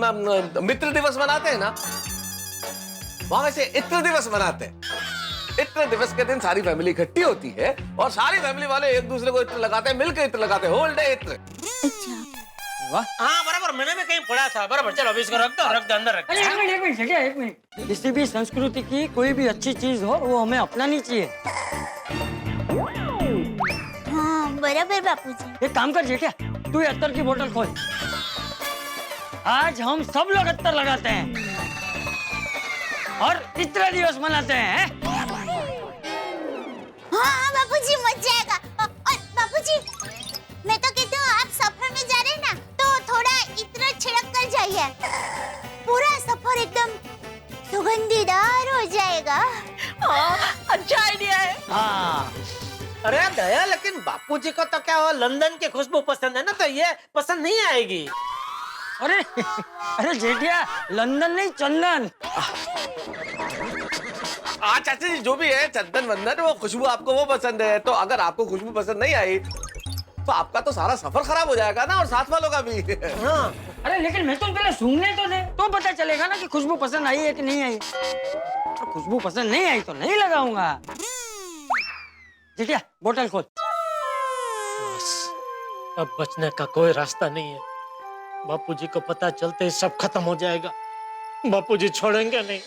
मित्र दिवस मनाते हैं ना, वहां वैसे इत्र दिवस मनाते हैं। इत्र दिवस के दिन सारी फैमिली इकट्ठी होती है और सारी फैमिली वाले एक दूसरे को इत्र लगाते हैं, मिलकर इत्र लगाते हैं, होल डे इत्र। वाह, हाँ बराबर, मैंने भी कहीं पढ़ा था। बराबर, चलो अभी इसको रख दो अंदर रख। अरे एक मिनट बेटा, एक मिनट। किसी भी संस्कृति की कोई भी अच्छी चीज हो वो हमें अपनानी चाहिए। हाँ बराबर बापूजी। एक काम कर जेठिया, तू ये अत्तर की बोतल खोल। आज हम सब लोग अत्तर लगाते हैं और इत्र दिवस मनाते हैं। हाँ बापूजी, मजा आएगा। और बापूजी, मैं तो कहती हूँ आप सफर में जा रहे हैं ना, तो थोड़ा इत्र छिड़क कर जाइए, पूरा सफर एकदम सुगंधीदार हो जाएगा। अच्छा आइडिया है। हाँ अरे दया, लेकिन बापूजी को तो क्या वो लंदन की खुशबू पसंद है ना, तो ये पसंद नहीं आएगी। अरे अरे जेठिया, लंदन नहीं चंदन। चाचा जी जो भी है, चंदन वंदन, वो खुशबू आपको वो पसंद है, तो अगर आपको खुशबू पसंद नहीं आई तो आपका तो सारा सफर खराब हो जाएगा ना, और साथ वालों का भी। हाँ। अरे लेकिन मैं तो पहले सूंघने तो दे, तो पता चलेगा ना कि खुशबू पसंद आई है कि नहीं आई। तो खुशबू पसंद नहीं आई तो नहीं लगाऊंगा। जेठिया बोतल खोल। बस अब बचने का कोई रास्ता नहीं है। बापूजी को पता चलते ही सब खत्म हो जाएगा। बापूजी छोड़ेंगे नहीं।